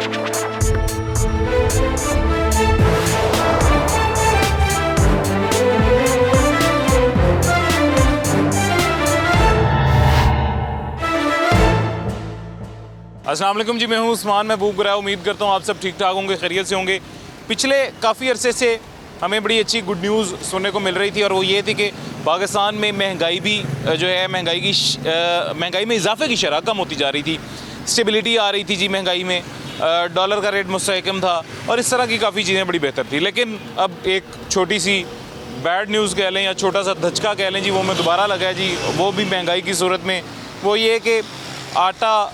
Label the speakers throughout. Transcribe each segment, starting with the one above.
Speaker 1: अस्सलाम वालेकुम जी, मैं हूं उस्मान महबूब गुराया। उम्मीद करता हूं आप सब ठीक ठाक होंगे, खैरियत से होंगे। पिछले काफ़ी अरसे से हमें बड़ी अच्छी गुड न्यूज़ सुनने को मिल रही थी और वो ये थी कि पाकिस्तान में महंगाई भी जो है महंगाई में इजाफे की शरह कम होती जा रही थी। स्टेबिलिटी आ रही थी जी महंगाई में, डॉलर का रेट मुस्तहकम था और इस तरह की काफ़ी चीज़ें बड़ी बेहतर थी। लेकिन अब एक छोटी सी बैड न्यूज़ कह लें या छोटा सा धचका कह लें जी, वो में दोबारा लगा है जी, वो भी महंगाई की सूरत में। वो ये कि आटा,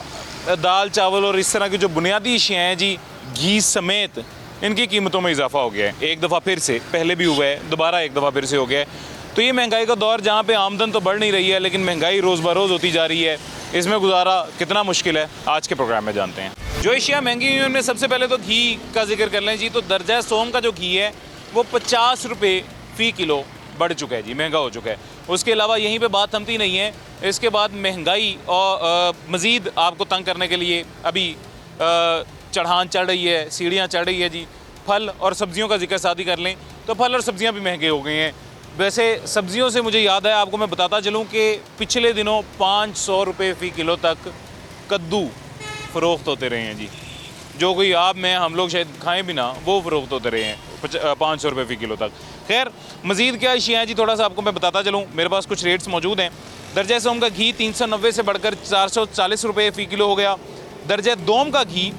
Speaker 1: दाल, चावल और इस तरह की जो बुनियादी अशियाँ हैं जी, घी समेत, इनकी कीमतों में इजाफा हो गया है एक दफ़ा फिर से। पहले भी हुआ है, दोबारा एक दफ़ा फिर से हो गया है। तो ये महंगाई का दौर जहाँ पे आमदन तो बढ़ नहीं रही है लेकिन महंगाई रोज़ बरोज़ होती जा रही है, इसमें गुजारा कितना मुश्किल है, आज के प्रोग्राम में जानते हैं। जो अशियाँ महंगी हुई हैं उनमें सबसे पहले तो घी का जिक्र कर लें जी। तो दर्जा सोम का जो घी है वो 50 रुपये फ़ी किलो बढ़ चुका है जी, महंगा हो चुका है। उसके अलावा यहीं पे बात थमती नहीं है। इसके बाद महंगाई और मज़ीद आपको तंग करने के लिए अभी चढ़ान चढ़ रही है, सीढ़ियाँ चढ़ रही है जी। फल और सब्ज़ियों का जिक्र साथ ही कर लें तो फल और सब्ज़ियाँ भी महंगे हो गए हैं। वैसे सब्ज़ियों से मुझे याद है, आपको मैं बताता चलूँ कि पिछले दिनों 500 रुपये फ़ी किलो तक कद्दू फ़रोख्त होते रहे हैं जी। जो कोई आप में हम लोग शायद खाएं भी ना, वो फ़रोख्त होते रहे हैं 500 रुपये फ़ी किलो तक। खैर, मज़ीद क्या अशियाँ हैं जी, थोड़ा सा आपको मैं बताता चलूँ। मेरे पास कुछ रेट्स मौजूद हैं। दर्जा सोम का घी 390 से बढ़कर 440 रुपये फ़ी किलो हो गया। दर्जा दोम का घी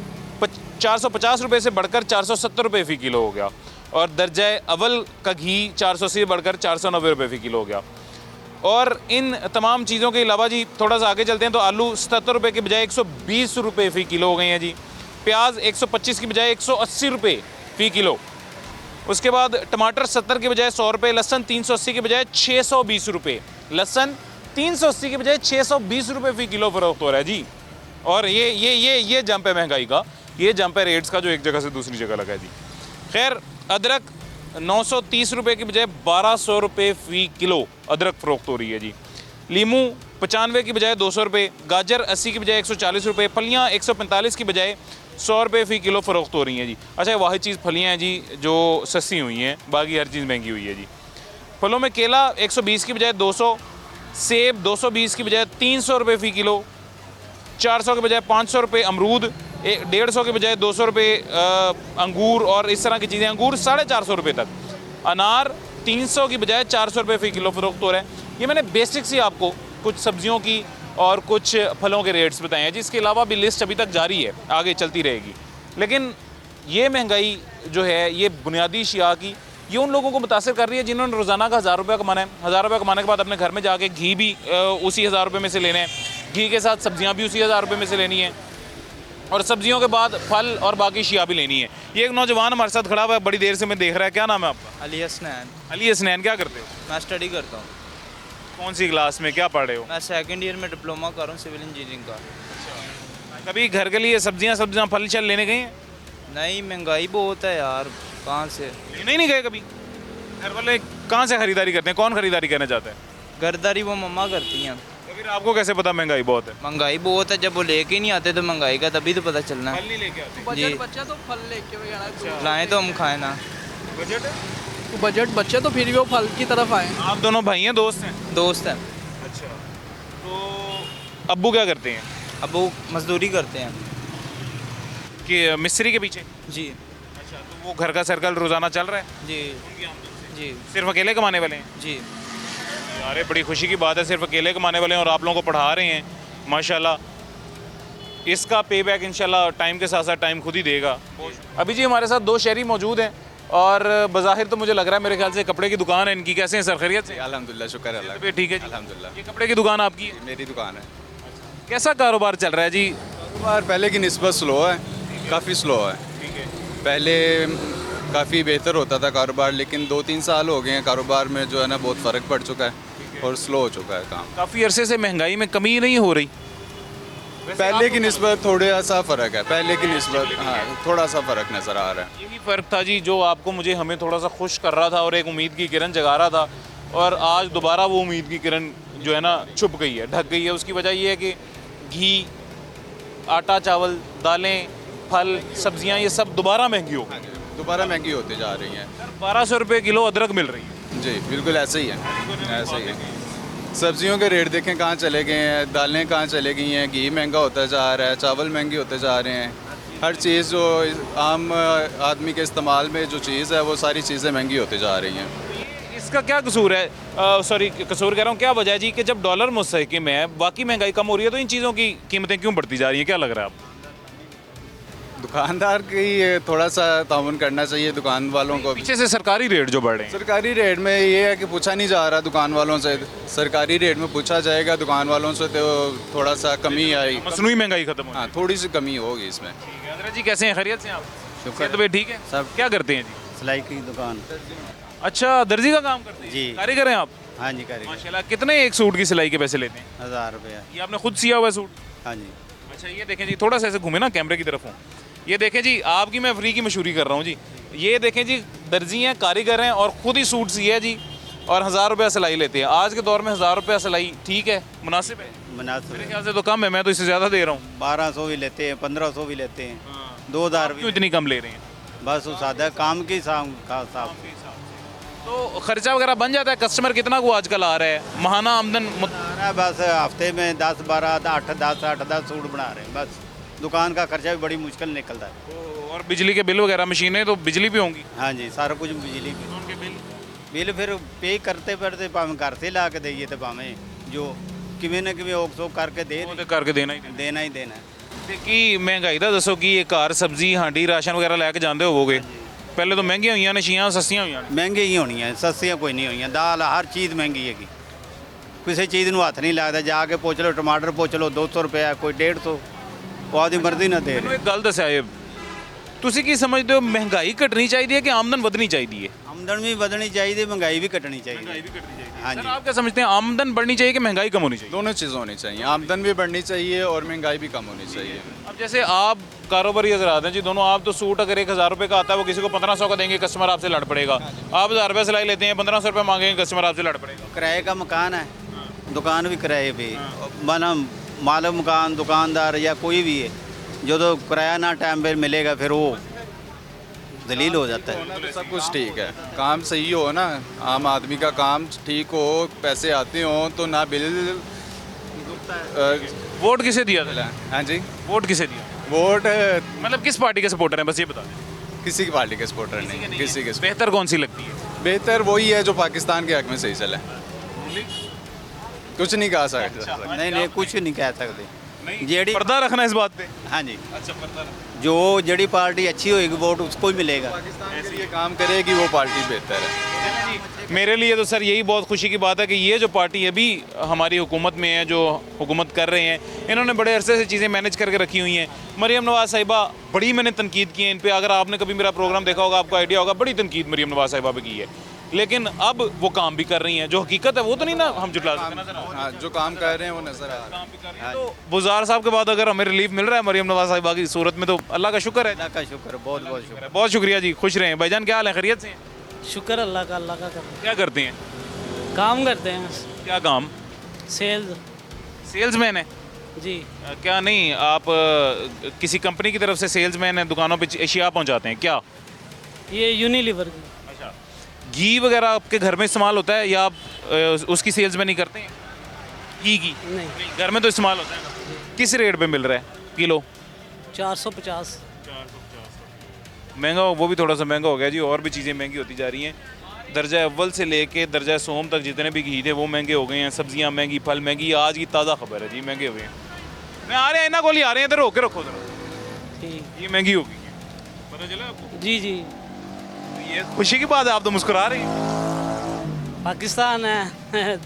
Speaker 1: 450 रुपये से बढ़कर 470 रुपये फ़ी किलो हो गया। और दर्जा अव्वल का घी 480 से बढ़कर 490 रुपये फ़ी किलो हो गया। और इन तमाम चीज़ों के अलावा जी थोड़ा सा आगे चलते हैं तो आलू 77 रुपये के बजाय 120 रुपये फ़ी किलो हो गए हैं जी। प्याज 125 की बजाय 180 रुपये फ़ी किलो। उसके बाद टमाटर 70 के बजाय 100 रुपये, लहसन 380 के बजाय 620 रुपये, लहसन 380 के बजाय 620 रुपये फ़ी किलो फ़रोख्त हो रहा है जी। और ये जंप है महंगाई का, ये जंप है रेट्स का जो एक जगह से दूसरी जगह लगा है जी। खैर, अदरक 930 रुपये की बजाय 1200 रुपये फ़ी किलो अदरक फ़रोख्त हो रही है जी। लीमू 95 की बजाय 200 रुपये, गाजर 80 की बजाय 140 रुपये, फलियाँ 145 की बजाय 100 रुपये फ़ी किलो फ़रोख्त हो रही हैं जी। अच्छा, वाहिद चीज़ फलियाँ हैं जी जो सस्ती हुई हैं, बाकी हर चीज़ महंगी हुई है जी। फलों में केला 120 की बजाय 200, सेब 220 की बजाय 300 रुपये फ़ी किलो, 400 के बजाय 500 रुपये अमरूद, 150 के बजाय 200 रुपये अंगूर और इस तरह की चीज़ें। अंगूर 450 रुपये तक, अनार 300 की बजाय 400 रुपये फ़ी किलो फ़रोख्त हो रहा है। ये मैंने बेसिक सी आपको कुछ सब्जियों की और कुछ फलों के रेट्स बताए हैं, जिसके अलावा भी लिस्ट अभी तक जारी है, आगे चलती रहेगी। लेकिन ये महंगाई जो है, ये बुनियादी अशिया की, ये उन लोगों को मुतासर कर रही है जिन्होंने रोज़ाना का 1000 रुपये कमाना है। 1000 रुपये कमाने के बाद अपने घर में जाके घी भी उसी 1000 रुपये में से लेना है, घी के साथ सब्जियां भी उसी 1000 रुपये में से लेनी है और सब्जियों के बाद फल और बाकी अशिया भी लेनी है। ये एक नौजवान हमारे साथ खड़ा हुआ है, बड़ी देर से मैं देख रहा है। क्या नाम है आपका?
Speaker 2: अली हसनैन।
Speaker 1: अली हसनैन, क्या करते हो?
Speaker 2: मैं स्टडी करता हूँ।
Speaker 1: कौन सी क्लास में, क्या पढ़ रहे हो?
Speaker 2: मैं सेकंड ईयर में डिप्लोमा कर रहा हूँ सिविल इंजीनियरिंग का।
Speaker 1: कभी घर के लिए सब्जियां फल शल लेने गए हैं?
Speaker 2: नहीं, महंगाई बहुत है यार, कहाँ से
Speaker 1: लेने ही नहीं गए कभी? घर वाले कहाँ से खरीदारी करते हैं? कौन खरीदारी करना चाहता है?
Speaker 2: घरदारी वो मम्मा करती हैं।
Speaker 1: तो फिर आपको कैसे पता महंगाई बहुत है?
Speaker 2: महंगाई बहुत है, जब वो लेके ही नहीं आते तो महंगाई का तभी तो पता चलना है।
Speaker 1: फल नहीं लेके आते?
Speaker 2: जी,
Speaker 3: बच्चा तो फल लेके वगैरह
Speaker 2: लाएँ तो हम खाएँ ना।
Speaker 1: बजट
Speaker 3: बच्चे तो फिर भी वो फल की तरफ आए।
Speaker 1: आप दोनों भाई हैं, दोस्त हैं?
Speaker 2: दोस्त हैं।
Speaker 1: अच्छा, तो अब्बू क्या करते हैं?
Speaker 2: अब वो मजदूरी करते हैं।
Speaker 1: कि मिस्त्री के पीछे?
Speaker 2: जी
Speaker 1: अच्छा, तो वो घर का सर्कल रोज़ाना चल रहा है?
Speaker 2: जी जी
Speaker 1: सिर्फ अकेले कमाने वाले हैं?
Speaker 2: जी।
Speaker 1: अरे बड़ी खुशी की बात है, सिर्फ अकेले कमाने वाले हैं और आप लोगों को पढ़ा रहे हैं, माशाल्लाह। इसका पे बैक इंशाल्लाह टाइम के साथ साथ टाइम खुद ही देगा। अभी जी हमारे साथ दो शहरी मौजूद हैं और बज़ाहिर तो मुझे लग रहा है, मेरे ख्याल से कपड़े की दुकान है इनकी। कैसे हैं सर, खैरियत से?
Speaker 4: अल्हम्दुलिल्लाह, शुक्र है अल्लाह का।
Speaker 1: ठीक है जी,
Speaker 4: अल्हम्दुलिल्लाह।
Speaker 1: ये कपड़े की दुकान आपकी है?
Speaker 4: मेरी दुकान है।
Speaker 1: कैसा कारोबार चल रहा है जी?
Speaker 4: कारोबार पहले की निस्बत स्लो है, काफ़ी स्लो है।
Speaker 1: ठीक है।
Speaker 4: पहले काफ़ी बेहतर होता था कारोबार, लेकिन 2-3 साल हो गए हैं कारोबार में जो है ना बहुत फ़र्क पड़ चुका है और स्लो हो चुका है काम।
Speaker 1: काफ़ी अरसे से महंगाई में कमी नहीं हो रही?
Speaker 4: पहले की निस्बत थोड़ा सा फ़र्क है, पहले की निस्बत हाँ थोड़ा सा फ़र्क नज़र आ रहा है।
Speaker 1: यही फ़र्क था जी जो आपको हमें थोड़ा सा खुश कर रहा था और एक उम्मीद की किरण जगा रहा था, और आज दोबारा वो उम्मीद की किरण जो है ना छुप गई है, ढक गई है। उसकी वजह ये है कि घी, आटा, चावल, दालें, फल सब्जियां ये सब दोबारा महंगी हो गई।
Speaker 4: दोबारा महंगी होती जा रही हैं।
Speaker 1: 1200 रुपये किलो अदरक मिल रही है।
Speaker 4: जी बिल्कुल ऐसे ही है, ऐसे ही है। सब्जियों के रेट देखें कहाँ चले गए हैं, दालें कहाँ चले गई हैं, घी महंगा होता जा रहा है, चावल महंगे होते जा रहे हैं। हर चीज़ जो आम आदमी के इस्तेमाल में जो चीज़ है वो सारी चीज़ें महंगी होती जा रही हैं।
Speaker 1: इसका क्या कसूर है? सॉरी कसूर कह रहा हूँ, क्या वजह है जी कि जब डॉलर मुस्तहकम है, बाकी महंगाई कम हो रही है, तो इन चीज़ों की कीमतें क्यों बढ़ती जा रही हैं? क्या लग रहा है आपको?
Speaker 4: दुकानदार की थोड़ा सा ताउन करना चाहिए दुकान वालों को।
Speaker 1: पीछे से सरकारी रेट जो बढ़ रहे हैं।
Speaker 4: सरकारी रेट में ये है कि पूछा नहीं जा रहा दुकान वालों से। सरकारी रेट में पूछा जाएगा दुकान वालों से तो थोड़ा सा कमी आएगी।
Speaker 1: मसनूई महंगाई खत्म हो।
Speaker 4: हाँ थोड़ी सी कमी होगी इसमें।
Speaker 1: हजरत जी कैसे हैं? खैरियत से हैं आप?
Speaker 5: शुक्र
Speaker 1: तबीयत ठीक है?
Speaker 5: सब।
Speaker 1: क्या करते हैं जी?
Speaker 5: सिलाई की दुकान।
Speaker 1: अच्छा, दर्जी का काम करते हैं?
Speaker 5: जी।
Speaker 1: कारीगर हैं आप?
Speaker 5: हाँ जी करेंगे।
Speaker 1: माशाल्लाह। कितने एक सूट की सिलाई के पैसे लेते हैं?
Speaker 5: 1000 रुपया।
Speaker 1: ये आपने खुद सिया हुआ है सूट?
Speaker 5: हाँ जी।
Speaker 1: अच्छा, ये देखें जी, थोड़ा सा ऐसे घूमे ना कैमरे की तरफ हूँ। ये देखें जी, आपकी मैं फ्री की मशहूरी कर रहा हूँ जी। ये देखें जी, दर्जी हैं, कारीगर हैं और ख़ुद ही सूट सिया है जी, और 1000 रुपया सिलाई लेते हैं। आज के दौर में 1000 रुपया सिलाई ठीक है, मुनासिब है?
Speaker 5: मुनासिब
Speaker 1: मेरे
Speaker 5: है।
Speaker 1: ख्याल से तो कम है, मैं तो इससे ज़्यादा दे रहा हूँ।
Speaker 5: 1200 भी लेते हैं, 1500 भी लेते हैं, 2000
Speaker 1: क्यों
Speaker 5: भी।
Speaker 1: इतनी कम ले रहे हैं?
Speaker 5: बस वो सादा काम के साथ।
Speaker 1: तो खर्चा वगैरह बन जाता है? कस्टमर कितना को आजकल आ रहा है? महाना आमदन
Speaker 5: बस हफ्ते में 10 12 8 10 सूट बना रहे हैं बस। दुकान का खर्चा भी बड़ी मुश्किल निकलता है।
Speaker 1: और बिजली के बिल वगैरह, मशीनें तो बिजली भी होंगी।
Speaker 5: हाँ जी सारा कुछ बिजली पे।
Speaker 1: उनके बिल
Speaker 5: बिल फिर पे करते पड़ते भावें घर से ला के देइए तो भावें जो किमें ना किमें ओक सोक करके दे
Speaker 1: वो तो करके देना ही
Speaker 5: देना ही देना है।
Speaker 1: ਤੇ ਕੀ ਮਹਿੰਗਾਈ ਦਾ ਦੱਸੋ ਕਿ ਇਹ ਘਰ ਸਬਜ਼ੀ ਹਾਂਡੀ ਰਾਸ਼ਨ ਵਗੈਰਾ ਲੈ ਕੇ ਜਾਂਦੇ ਹੋਵੋਗੇ? ਪਹਿਲੇ ਤਾਂ ਮਹਿੰਗੀਆਂ ਹੋਈਆਂ ਨੇ, ਸ਼ੀਆਂ ਸਸਤੀਆਂ ਹੋਈਆਂ ਨੇ।
Speaker 5: ਮਹਿੰਗੀ ਹੀ ਹੋਣੀਆਂ, ਸਸਤੀਆਂ ਕੋਈ ਨਹੀਂ ਹੋਈਆਂ। ਦਾਲ ਹਰ ਚੀਜ਼ ਮਹਿੰਗੀ ਹੈਗੀ, ਕਿਸੇ ਚੀਜ਼ ਨੂੰ ਹੱਥ ਨਹੀਂ ਲੱਗਦਾ। ਜਾ ਕੇ ਪੁੱਛ ਲਓ, ਟਮਾਟਰ ਪੁੱਛ ਲਓ 200 ਰੁਪਏ, ਕੋਈ 150। ਉਹ ਆਪਦੀ ਮਰਜ਼ੀ ਨਾਲ ਦੇ
Speaker 1: ਮੈਨੂੰ
Speaker 5: ਰਹੇ।
Speaker 1: ਇੱਕ ਗੱਲ ਦੱਸਿਆ ਇਹ, ਤੁਸੀਂ ਕੀ ਸਮਝਦੇ ਹੋ, ਮਹਿੰਗਾਈ ਘਟਣੀ ਚਾਹੀਦੀ ਹੈ ਕਿ ਆਮਦਨ ਵਧਣੀ ਚਾਹੀਦੀ ਹੈ?
Speaker 5: ਆਮਦਨ ਵੀ ਵਧਣੀ ਚਾਹੀਦੀ, ਮਹਿੰगाई भी घटनी चाहिए।
Speaker 1: भी घटनी चाहिए।
Speaker 5: हाँ
Speaker 1: सर
Speaker 5: जी।
Speaker 1: आप क्या समझते हैं, आमदन बढ़नी चाहिए कि महंगाई कम होनी चाहिए?
Speaker 4: दोनों चीज़ होनी चाहिए, आमदन भी बढ़नी चाहिए और महंगाई भी कम होनी चाहिए।
Speaker 1: अब जैसे आप कारोबारी हजरात हैं जी दोनों, आप तो सूट अगर 1000 रुपये का आता है वो किसी को 1500 का देंगे, कस्टमर आपसे लड़ पड़ेगा। आप 1000 रुपये सिलाई लेते हैं, 1500 रुपये मांगेंगे, कस्टमर आपसे लड़ पड़ेगा।
Speaker 5: किराए का मकान है, दुकान भी किराए पे। माना मालिक मकान दुकानदार या कोई भी है, जो तो किराया ना टाइम पे मिलेगा फिर वो दलील हो जाता है।
Speaker 4: तो सब कुछ ठीक है, काम सही हो ना, आम आदमी का काम ठीक हो, पैसे आते हों तो ना बिल
Speaker 1: वोट किसे दिया था?
Speaker 4: हाँ जी
Speaker 1: वोट किसे दिया?
Speaker 4: वोट
Speaker 1: मतलब किस पार्टी के सपोर्टर हैं, बस ये बता दें।
Speaker 4: किसी की पार्टी के सपोर्टर नहीं, किसी के
Speaker 1: बेहतर कौन सी लगती है?
Speaker 4: बेहतर वही है जो पाकिस्तान के हक में सही चले। कुछ नहीं कहा सकते।
Speaker 5: नहीं कुछ नहीं कह सकते। जेडी
Speaker 1: पर्दा रखना इस बात पे।
Speaker 5: हाँ जी,
Speaker 1: अच्छा, पर्दा
Speaker 5: जो जड़ी पार्टी अच्छी होगी वोट उसको ही मिलेगा।
Speaker 4: पाकिस्तान के लिए काम करेगी वो पार्टी बेहतर है।
Speaker 1: मेरे लिए तो सर यही बहुत खुशी की बात है कि ये जो पार्टी अभी हमारी हुकूमत में है, जो हुकूमत कर रहे हैं, इन्होंने बड़े अरसे से चीज़ें मैनेज करके रखी हुई हैं। मरीम नवाज़ साहिबा, बड़ी मैंने तनकीद की है इन पे। अगर आपने कभी मेरा प्रोग्राम देखा होगा आपको आइडिया होगा, बड़ी तनकीद मरीम नवाज़ साहिबा पे की है। लेकिन अब वो काम भी कर रही हैं, जो हकीकत है वो तो नहीं ना हम जुटला सकते।
Speaker 4: हाँ जो काम कर रहे हैं वो नजर आ रहा है।
Speaker 1: तो बुज़ार साहब के बाद अगर हमें रिलीफ मिल रहा है मरीम नवाज़ साहिबा की सूरत में, तो अल्लाह का शुक्र है।
Speaker 5: अल्लाह का शुक्र, बहुत बहुत शुक्र।
Speaker 1: बहुत शुक्रिया जी, खुश रहें। भाईजान क्या हाल है, खैरियत से हैं?
Speaker 3: शुक्र अल्लाह का कर
Speaker 1: क्या करते हैं?
Speaker 3: काम करते हैं,
Speaker 1: क्या काम?
Speaker 3: सेल्स।
Speaker 1: सेल्समैन है?
Speaker 3: जी
Speaker 1: क्या नहीं, आप किसी कंपनी की तरफ से सेल्समैन है, दुकानों पे अशिया पहुंचाते हैं क्या?
Speaker 3: ये यूनिलीवर की।
Speaker 1: अच्छा, घी वगैरह आपके घर में इस्तेमाल होता है या आप उसकी सेल्समैन ही करते हैं? घी
Speaker 3: नहीं,
Speaker 1: घर में तो इस्तेमाल होता है। किस रेट पे मिल रहा है किलो?
Speaker 3: 450।
Speaker 1: महंगा, वो भी थोड़ा सा महंगा हो गया जी, और भी चीज़ें महंगी होती जा रही हैं। दर्जा अव्वल से लेके दर्जा सोम तक जितने भी घी थे वो महंगे हो गए हैं। सब्जियां महंगी, फल महंगी। आज की ताज़ा खबर है जी, महंगे हो गए हैं। मैं आ रहे हैं ना, गोली आ रहे हैं, इधर होके रखो जरा।
Speaker 3: ठीक,
Speaker 1: ये महंगी हो गई है, पता चला आपको?
Speaker 3: जी जी।
Speaker 1: ये खुशी की बात है, आप तो मुस्कुरा रहे हैं।
Speaker 3: पाकिस्तान है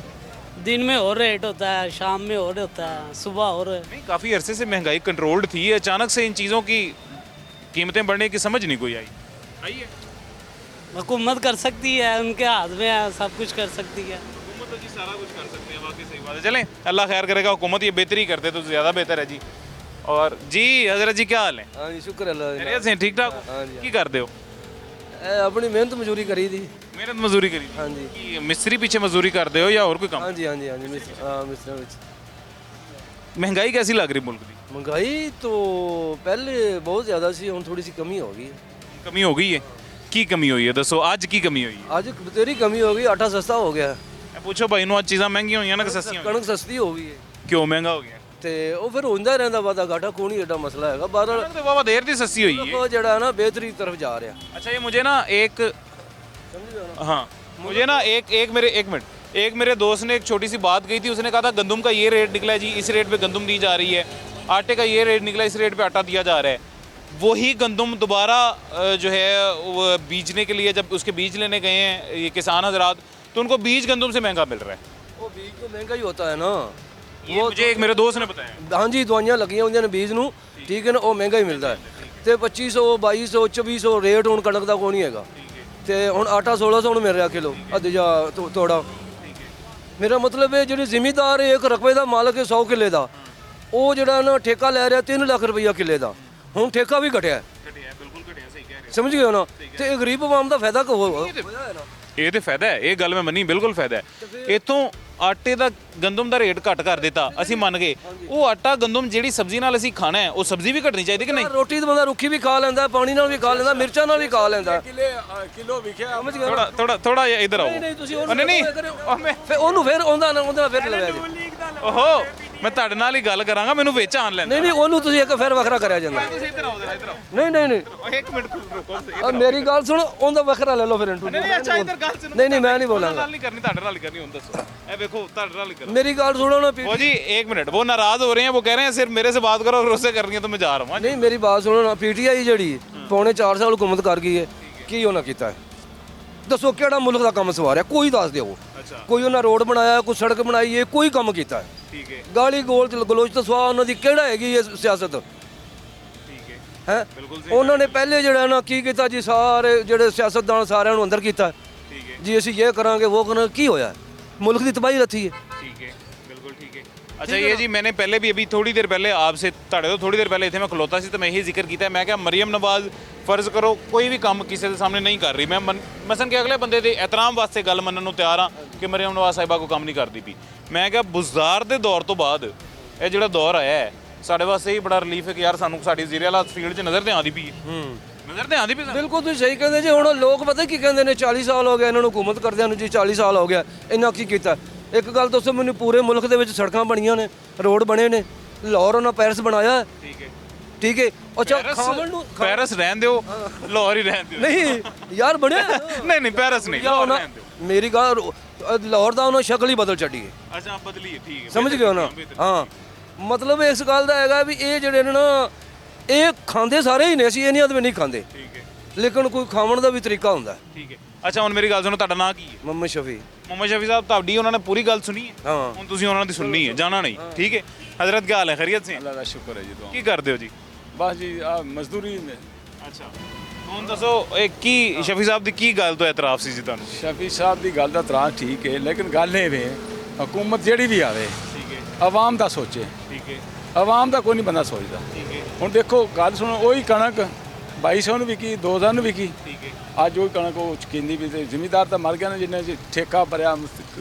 Speaker 3: दिन में और रेट होता है, शाम में और होता है, सुबह और।
Speaker 1: नहीं, काफ़ी अरसे से महंगाई कंट्रोल्ड थी, अचानक से इन चीज़ों की कीमतें बढ़ने की समझ नहीं कोई आई है।
Speaker 3: हुकूमत कर सकती है, उनके हाथ में है, सब कुछ कर सकती है।
Speaker 1: हुकूमत तो जी सारा कुछ कर सकते हैं, वाकई सही बात है। चलें, अल्लाह खैर करेगा। हुकूमत ये बेहतरी करते तो ज़्यादा बेहतर है जी। और जी हजरत जी क्या हाल है?
Speaker 6: हाँ जी शुक्र अल्लाह दा।
Speaker 1: खैरियत से ठीक ठाक?
Speaker 6: हाँ जी।
Speaker 1: की करते हो?
Speaker 6: अपनी मेहनत मजूरी करी थी।
Speaker 1: मेहनत मजदूरी करी?
Speaker 6: हाँ जी।
Speaker 1: कि मिस्त्री पीछे मजदूरी करते हो या और कोई काम?
Speaker 6: हाँ जी हाँ जी हाँ जी मिस्र विच
Speaker 1: महंगाई कैसी लग रही मुल्क की?
Speaker 6: ਮਹਿੰਗਾਈ तो पहले बहुत ज़्यादा सी, ਹੁਣ ਥੋੜੀ ਸੀ ਕਮੀ ਹੋ ਗਈ
Speaker 1: ਕਮੀ ਹੋ ਗਈ ਹੈ ਕੀ ਕਮੀ ਹੋਈ ਹੈ ਦੱਸੋ ਅੱਜ ਕੀ ਕਮੀ ਹੋਈ ਹੈ
Speaker 6: ਅੱਜ ਬਤੇਰੀ ਕਮੀ ਹੋ ਗਈ, ਆਟਾ ਸਸਤਾ ਹੋ ਗਿਆ,
Speaker 1: ਇਹ ਪੁੱਛੋ ਭਾਈ ਨੂੰ ਅੱਜ ਚੀਜ਼ਾਂ ਮਹਿੰਗੀਆਂ ਹੋਈਆਂ ਨਾ ਕਿ ਸਸਤੀਆਂ ਹੋਈਆਂ
Speaker 6: ਕਣਕ ਸਸਤੀ ਹੋ ਗਈ ਹੈ
Speaker 1: ਕਿਉਂ ਮਹਿੰਗਾ ਹੋ ਗਿਆ
Speaker 6: ਤੇ ਉਹ ਫਿਰ ਹੁੰਦਾ ਰਹਿੰਦਾ ਵਾਦਾ ਘਾਟਾ, ਕੋਈ ਨਹੀਂ ਏਡਾ ਮਸਲਾ ਹੈਗਾ। ਬਾਹਰ
Speaker 1: ਤੇ ਬਾਬਾ ਦੇਰ ਦੀ ਸਸਤੀ ਹੋਈ ਹੈ
Speaker 6: ਉਹ ਜਿਹੜਾ ਨਾ ਬਿਹਤਰੀ ਤਰਫ ਜਾ ਰਿਹਾ।
Speaker 1: अच्छा ये मुझे ना एक हाँ मुझे ना एक मेरे दोस्त ने एक छोटी सी बात कही थी। उसने कहा था गंदम का ये रेट निकला है जी, इस रेट पे गंदम दी जा रही है, आटे का ये रेट निकला, इस रेट पे आटा दिया जा रहा है। वही गंदम दोबारा जो है वो बीजने के लिए जब उसके बीज लेने गए हैं ये किसान हजरात, तो उनको बीज गंदम से महंगा मिल रहा है।
Speaker 6: ਉਹ ਬੀਜ ਤੋਂ ਮਹਿੰਗਾ ਹੀ होता है ना।
Speaker 1: ये मुझे एक मेरे दोस्त ने बताया।
Speaker 6: हाँ जी, ਦਵਾਈਆਂ ਲੱਗੀਆਂ ਹੁੰਦੀਆਂ ਨੇ ਬੀਜ ਨੂੰ, ਠੀਕ ਹੈ ਨਾ, ਉਹ ਮਹਿੰਗਾ ਹੀ ਮਿਲਦਾ ਹੈ। ਤੇ 2500 2200 2400 ਰੇਟ ਹੁਣ ਕਣਕ ਦਾ ਕੋਈ ਨਹੀਂ ਹੈਗਾ। ਤੇ ਹੁਣ ਆਟਾ 1600 ਨੂੰ ਮਿਲ ਰਿਹਾ ਕਿਲੋ ਅੱਧ ਜਾਂ ਤੋੜਾ। ਮੇਰਾ ਮਤਲਬ ਹੈ ਜਿਹੜੀ ਜ਼ਿਮੀਦਾਰ ਇੱਕ ਰਕਬੇ ਦਾ ਮਾਲਕ ਹੈ 100 ਕਿੱਲੇ ਦਾ, ਉਹ ਜਿਹੜਾ ਨਾ ਠੇਕਾ ਲੈ ਰਿਹਾ 3 ਲੱਖ ਰੁਪਈਆ ਕਿੱਲੇ ਦਾ, ਹੁਣ ਠੇਕਾ ਵੀ ਘਟਿਆ, ਸਮਝ ਗਏ ਹੋ ਨਾ। ਤੇ ਇਹ ਗਰੀਬ ਆਵਾਮ ਦਾ ਫਾਇਦਾ ਹੋਇਆ ਹੈ ਨਾ।
Speaker 1: ਇਹ ਤੇ ਫਾਇਦਾ ਹੈ, ਇਹ ਗੱਲ ਮੈਂ ਮੰਨੀ, ਬਿਲਕੁਲ ਫਾਇਦਾ ਹੈ। ਇੱਥੋਂ ਆਟੇ ਦਾ ਗੰਦਮ ਦਾ ਰੇਟ ਘੱਟ ਕਰ ਦਿੱਤਾ, ਅਸੀਂ ਮੰਨ ਗਏ। ਉਹ ਆਟਾ ਗੰਦਮ ਜਿਹੜੀ ਸਬਜ਼ੀ ਨਾਲ ਅਸੀਂ ਖਾਣਾ ਹੈ, ਉਹ ਸਬਜ਼ੀ ਵੀ ਘਟਣੀ ਚਾਹੀਦੀ ਕਿ ਨਹੀਂ?
Speaker 6: ਰੋਟੀ ਤਾਂ ਬੰਦਾ ਰੁੱਖੀ ਵੀ ਖਾ ਲੈਂਦਾ, ਪਾਣੀ ਨਾਲ ਵੀ ਖਾ ਲੈਂਦਾ, ਮਿਰਚਾਂ ਨਾਲ ਵੀ ਖਾ ਲੈਂਦਾ।
Speaker 4: ਕਿਲੋ ਵਿਖਿਆ
Speaker 6: ਸਮਝ ਗਏ ਨਾ?
Speaker 1: ਥੋੜਾ ਜਿਹਾ ਇੱਧਰ ਆਓ।
Speaker 6: ਨਹੀਂ ਤੁਸੀਂ
Speaker 1: ਨਹੀਂ
Speaker 6: ਫਿਰ ਉਹਨੂੰ ਫਿਰ ਉਹਦਾ ਫਿਰ ਲਗਾਇਆ ਜੀ।
Speaker 1: ਓਹੋ ਮੈਂ ਤੁਹਾਡੇ ਨਾਲ ਹੀ ਗੱਲ ਕਰਾਂਗਾ, ਮੈਨੂੰ ਵਿੱਚ ਆਣ ਲੈਣ।
Speaker 6: ਨਹੀਂ ਉਹਨੂੰ ਤੁਸੀਂ ਇੱਕ ਫਿਰ ਵੱਖਰਾ ਕਰਿਆ ਜਾਂਦਾ।
Speaker 1: ਤੁਸੀਂ ਇੱਧਰ ਆਓ, ਇੱਧਰ ਆਓ।
Speaker 6: ਨਹੀਂ
Speaker 1: ਇੱਕ ਮਿੰਟ ਰੁਕੋ।
Speaker 6: ਆ ਮੇਰੀ ਗੱਲ ਸੁਣ, ਉਹਦਾ ਵੱਖਰਾ ਲੈ ਲਓ ਫਿਰ ਇੰਟਰਵਿਊ।
Speaker 1: ਨਹੀਂ ਅੱਛਾ ਇੱਧਰ ਗੱਲ ਸੁਣੋ।
Speaker 6: ਨਹੀਂ ਮੈਂ ਨਹੀਂ ਬੋਲਾਂਗਾ।
Speaker 1: ਗੱਲ ਨਹੀਂ ਕਰਨੀ, ਤੁਹਾਡੇ ਨਾਲ ਹੀ ਕਰਨੀ। ਹੁਣ ਦੱਸੋ, ਇਹ ਵੇਖੋ ਤੁਹਾਡੇ ਨਾਲ ਹੀ ਕਰੋ।
Speaker 6: मेरी गाल सुनो ना।
Speaker 1: वो जी एक मिनट, वो नाराज हो रहे हैं, वो कह रहे हैं सिर्फ मेरे से बात करो और उससे कर रही है तो मैं जा रहा हूँ।
Speaker 6: नहीं मेरी बात सुनो ना। पीटीआई ਜਿਹੜੀ ਪੌਣੇ 4 ਸਾਲ ਹੁਕੂਮਤ ਕਰ ਗਈ ਹੈ, ਕੀ ਉਹਨਾਂ ਕੀਤਾ ਹੈ ਦੱਸੋ? ਕਿਹੜਾ ਮੁਲਕ ਦਾ ਕੰਮ ਸਵਾਰਿਆ? ਕੋਈ ਦੱਸ ਦਿਓ। ਕੋਈ ਉਹਨਾਂ ਰੋਡ ਬਣਾਇਆ, ਕੋਈ ਸੜਕ ਬਣਾਈ ਹੈ, ਕੋਈ ਕੰਮ ਕੀਤਾ ਹੈ?
Speaker 1: ठीक है
Speaker 6: ਗਾਲੀ ਗਲੋਚ ਤੋਂ ਸਵਾ ਉਹਨਾਂ ਦੀ ਕਿਹੜਾ ਹੈਗੀ ਇਹ ਸਿਆਸਤ?
Speaker 1: ठीक है
Speaker 6: ਹੈ
Speaker 1: बिल्कुल
Speaker 6: ਉਹਨਾਂ ਨੇ ਪਹਿਲੇ ਜਿਹੜਾ ਨਾ ਕੀ ਕੀਤਾ ਜੀ, ਸਾਰੇ ਜਿਹੜੇ ਸਿਆਸਤਦਾਨ ਸਾਰਿਆਂ ਨੂੰ ਅੰਦਰ ਕੀਤਾ
Speaker 1: ठीक है
Speaker 6: ਜੀ, ਅਸੀਂ ਇਹ ਕਰਾਂਗੇ ਉਹ ਕਰਾਂਗੇ। ਕੀ ਹੋਇਆ? ਮੁਲਕ ਦੀ ਤਬਾਹੀ ਰੱਥੀ ਹੈ।
Speaker 1: ठीक है बिल्कुल ठीक है। अच्छा ये जी मैंने पहले भी अभी थोड़ी देर पहले आपसे ਤੁਹਾਡੇ ਤੋਂ ਥੋੜੀ ਦੇਰ ਪਹਿਲੇ ਇੱਥੇ ਮੈਂ ਖਲੋਤਾ ਸੀ ਤਾਂ ਮੈਂ ਇਹੀ ਜ਼ਿਕਰ ਕੀਤਾ। ਮੈਂ ਕਿਹਾ ਮਰੀਮ ਨਵਾਜ਼ ਫਰਜ਼ ਕਰੋ ਕੋਈ ਵੀ ਕੰਮ ਕਿਸੇ ਦੇ ਸਾਹਮਣੇ ਨਹੀਂ ਕਰ ਰਹੀ, ਮੈਂ ਮਸਨ ਕਿ ਅਗਲੇ ਬੰਦੇ ਦੇ ਇਤਰਾਮ ਵਾਸਤੇ ਗੱਲ ਮੰਨਣ ਨੂੰ ਤਿਆਰ ਹਾਂ ਕਿ ਮਰੀਮ ਨਵਾਜ਼ ਸਾਹਿਬਾ ਕੋਈ ਕੰਮ ਨਹੀਂ ਕਰਦੀ ਪਈ। ਮੈਂ ਕਿਹਾ ਬੁਜ਼ਦਾਰ ਦੇ ਦੌਰ ਤੋਂ ਬਾਅਦ ਇਹ ਜਿਹੜਾ ਦੌਰ ਆਇਆ ਹੈ ਸਾਡੇ ਵਾਸਤੇ ਹੀ ਬੜਾ ਰਿਲੀਫ ਹੈ ਕਿ ਯਾਰ ਸਾਨੂੰ ਸਾਡੀ ਜ਼ੀਰੇ ਵਾਲਾ ਫੀਲਡ 'ਚ ਨਜ਼ਰ ਤੇ ਆਉਂਦੀ ਪਈ ਹੈ। ਨਜ਼ਰ ਤੇ ਆਉਂਦੀ ਪਈ ਸਾਨੂੰ।
Speaker 6: ਬਿਲਕੁਲ ਤੁਸੀਂ ਸਹੀ ਕਹਿੰਦੇ ਜੀ। ਹੁਣ ਲੋਕ ਪਤਾ ਕੀ ਕਹਿੰਦੇ ਨੇ, 40 ਸਾਲ ਹੋ ਗਏ ਇਹਨਾਂ ਨੂੰ ਹੁਕੂਮਤ ਕਰਦਿਆਂ ਨੂੰ ਜੀ, 40 ਸਾਲ ਹੋ ਗਿਆ, ਇਹਨਾਂ ਕੀ ਕੀਤਾ? ਇੱਕ ਗੱਲ ਦੱਸੋ ਮੈਨੂੰ, ਪੂਰੇ ਮੁਲਕ ਦੇ ਵਿੱਚ ਸੜਕਾਂ ਬਣੀਆਂ ਨੇ, ਰੋਡ ਬਣੇ ਨੇ, ਲਾਹੌਰ ਉਹਨਾਂ ਪੈਰਿਸ ਬਣਾਇਆ।
Speaker 1: ਠੀਕ ਹੈ
Speaker 6: ਠੀਕ ਹੈ। ਅੱਛਾ ਖਾਵਣ ਨੂੰ
Speaker 1: ਪੈਰਿਸ ਰਹਿਣ ਦਿਓ, ਲਾਹੌਰ ਹੀ ਰਹਿਣ ਦਿਓ।
Speaker 6: ਨਹੀਂ ਯਾਰ ਬਣਿਆ
Speaker 1: ਨਹੀਂ ਪੈਰਿਸ ਨਹੀਂ, ਲਾਹੌਰ ਰਹਿਣ ਦਿਓ।
Speaker 6: ਮੇਰੀ ਗੱਲ, ਲਾਹੌਰ ਦਾ ਉਹਨਾਂ ਸ਼ਕਲ ਹੀ ਬਦਲ ਛੱਡੀ ਹੈ।
Speaker 1: ਅੱਛਾ ਬਦਲੀ ਹੈ, ਠੀਕ ਹੈ,
Speaker 6: ਸਮਝ ਗਏ ਹੋ ਨਾ? ਹਾਂ ਮਤਲਬ ਇਸ ਗੱਲ ਦਾ ਹੈਗਾ ਵੀ ਇਹ ਜਿਹੜੇ ਨੇ ਨਾ, ਇਹ ਖਾਂਦੇ ਸਾਰੇ ਹੀ ਨੇ, ਅਸੀਂ ਇਹ ਨਹੀਂ ਆਦਮੀ ਨਹੀਂ ਖਾਂਦੇ,
Speaker 1: ਠੀਕ ਹੈ
Speaker 6: ਲੇਕਿਨ ਕੋਈ ਖਾਵਣ ਦਾ ਵੀ ਤਰੀਕਾ ਹੁੰਦਾ।
Speaker 1: ਠੀਕ ਹੈ। ਅੱਛਾ ਹੁਣ ਮੇਰੀ ਗੱਲ ਸੁਣੋ, ਤੁਹਾਡਾ ਨਾਂ ਕੀ ਹੈ?
Speaker 6: ਮੁਹੰਮਦ ਸ਼ਫੀ।
Speaker 1: ਮੁਹੰਮਦ ਸ਼ਫੀ ਸਾਹਿਬ, ਤੁਹਾਡੀ ਉਹਨਾਂ ਨੇ ਪੂਰੀ ਗੱਲ ਸੁਣੀ ਹੈ?
Speaker 6: ਹਾਂ
Speaker 1: ਹੁਣ ਤੁਸੀਂ ਉਹਨਾਂ ਦੀ ਸੁਣਨੀ ਹੈ, ਜਾਣਾ ਨਹੀਂ। ਠੀਕ ਹੈ हजरत क्या हाल है, खैरियत से?
Speaker 7: अल्लाह का शुक्र है जी। तो
Speaker 1: की करते हो जी?
Speaker 7: बस जी मजदूरी में।
Speaker 1: ਅੱਛਾ ਹੁਣ ਦੱਸੋ ਇਹ ਕੀ ਸ਼ਫੀ ਸਾਹਿਬ ਦੀ ਕੀ ਗੱਲ ਤੋਂ ਇਤਰਾਫ ਸੀ ਜੀ ਤੁਹਾਨੂੰ?
Speaker 7: शफी साहब की गल का तराज ठीक है, लेकिन गल ये वे हुकूमत ਜਿਹੜੀ ਵੀ ਆਵੇ
Speaker 1: ਠੀਕ ਹੈ
Speaker 7: आवाम ਦਾ ਸੋਚੇ।
Speaker 1: ਠੀਕ ਹੈ
Speaker 7: आवाम ਦਾ ਕੋਈ ਨਹੀਂ ਬੰਦਾ ਸੋਚਦਾ।
Speaker 1: ਠੀਕ ਹੈ
Speaker 7: ਹੁਣ ਦੇਖੋ ਗੱਲ ਸੁਣੋ, ਉਹੀ ਕਣਕ 2200 ਨੂੰ ਵਿਕੀ, 2000 ਨੂੰ ਵਿਕੀ।
Speaker 1: ਠੀਕ ਹੈ
Speaker 7: ਅੱਜ ਉਹ ਕਣਕ ਉਹ ਚਕਿੰਦੀ ਵੀ ਤੇ ਜ਼ਿਮੀਦਾਰ ਤਾਂ ਮਰ ਗਿਆ ਨਾ, ਜਿੰਨੇ ਠੇਕਾ ਭਰਿਆ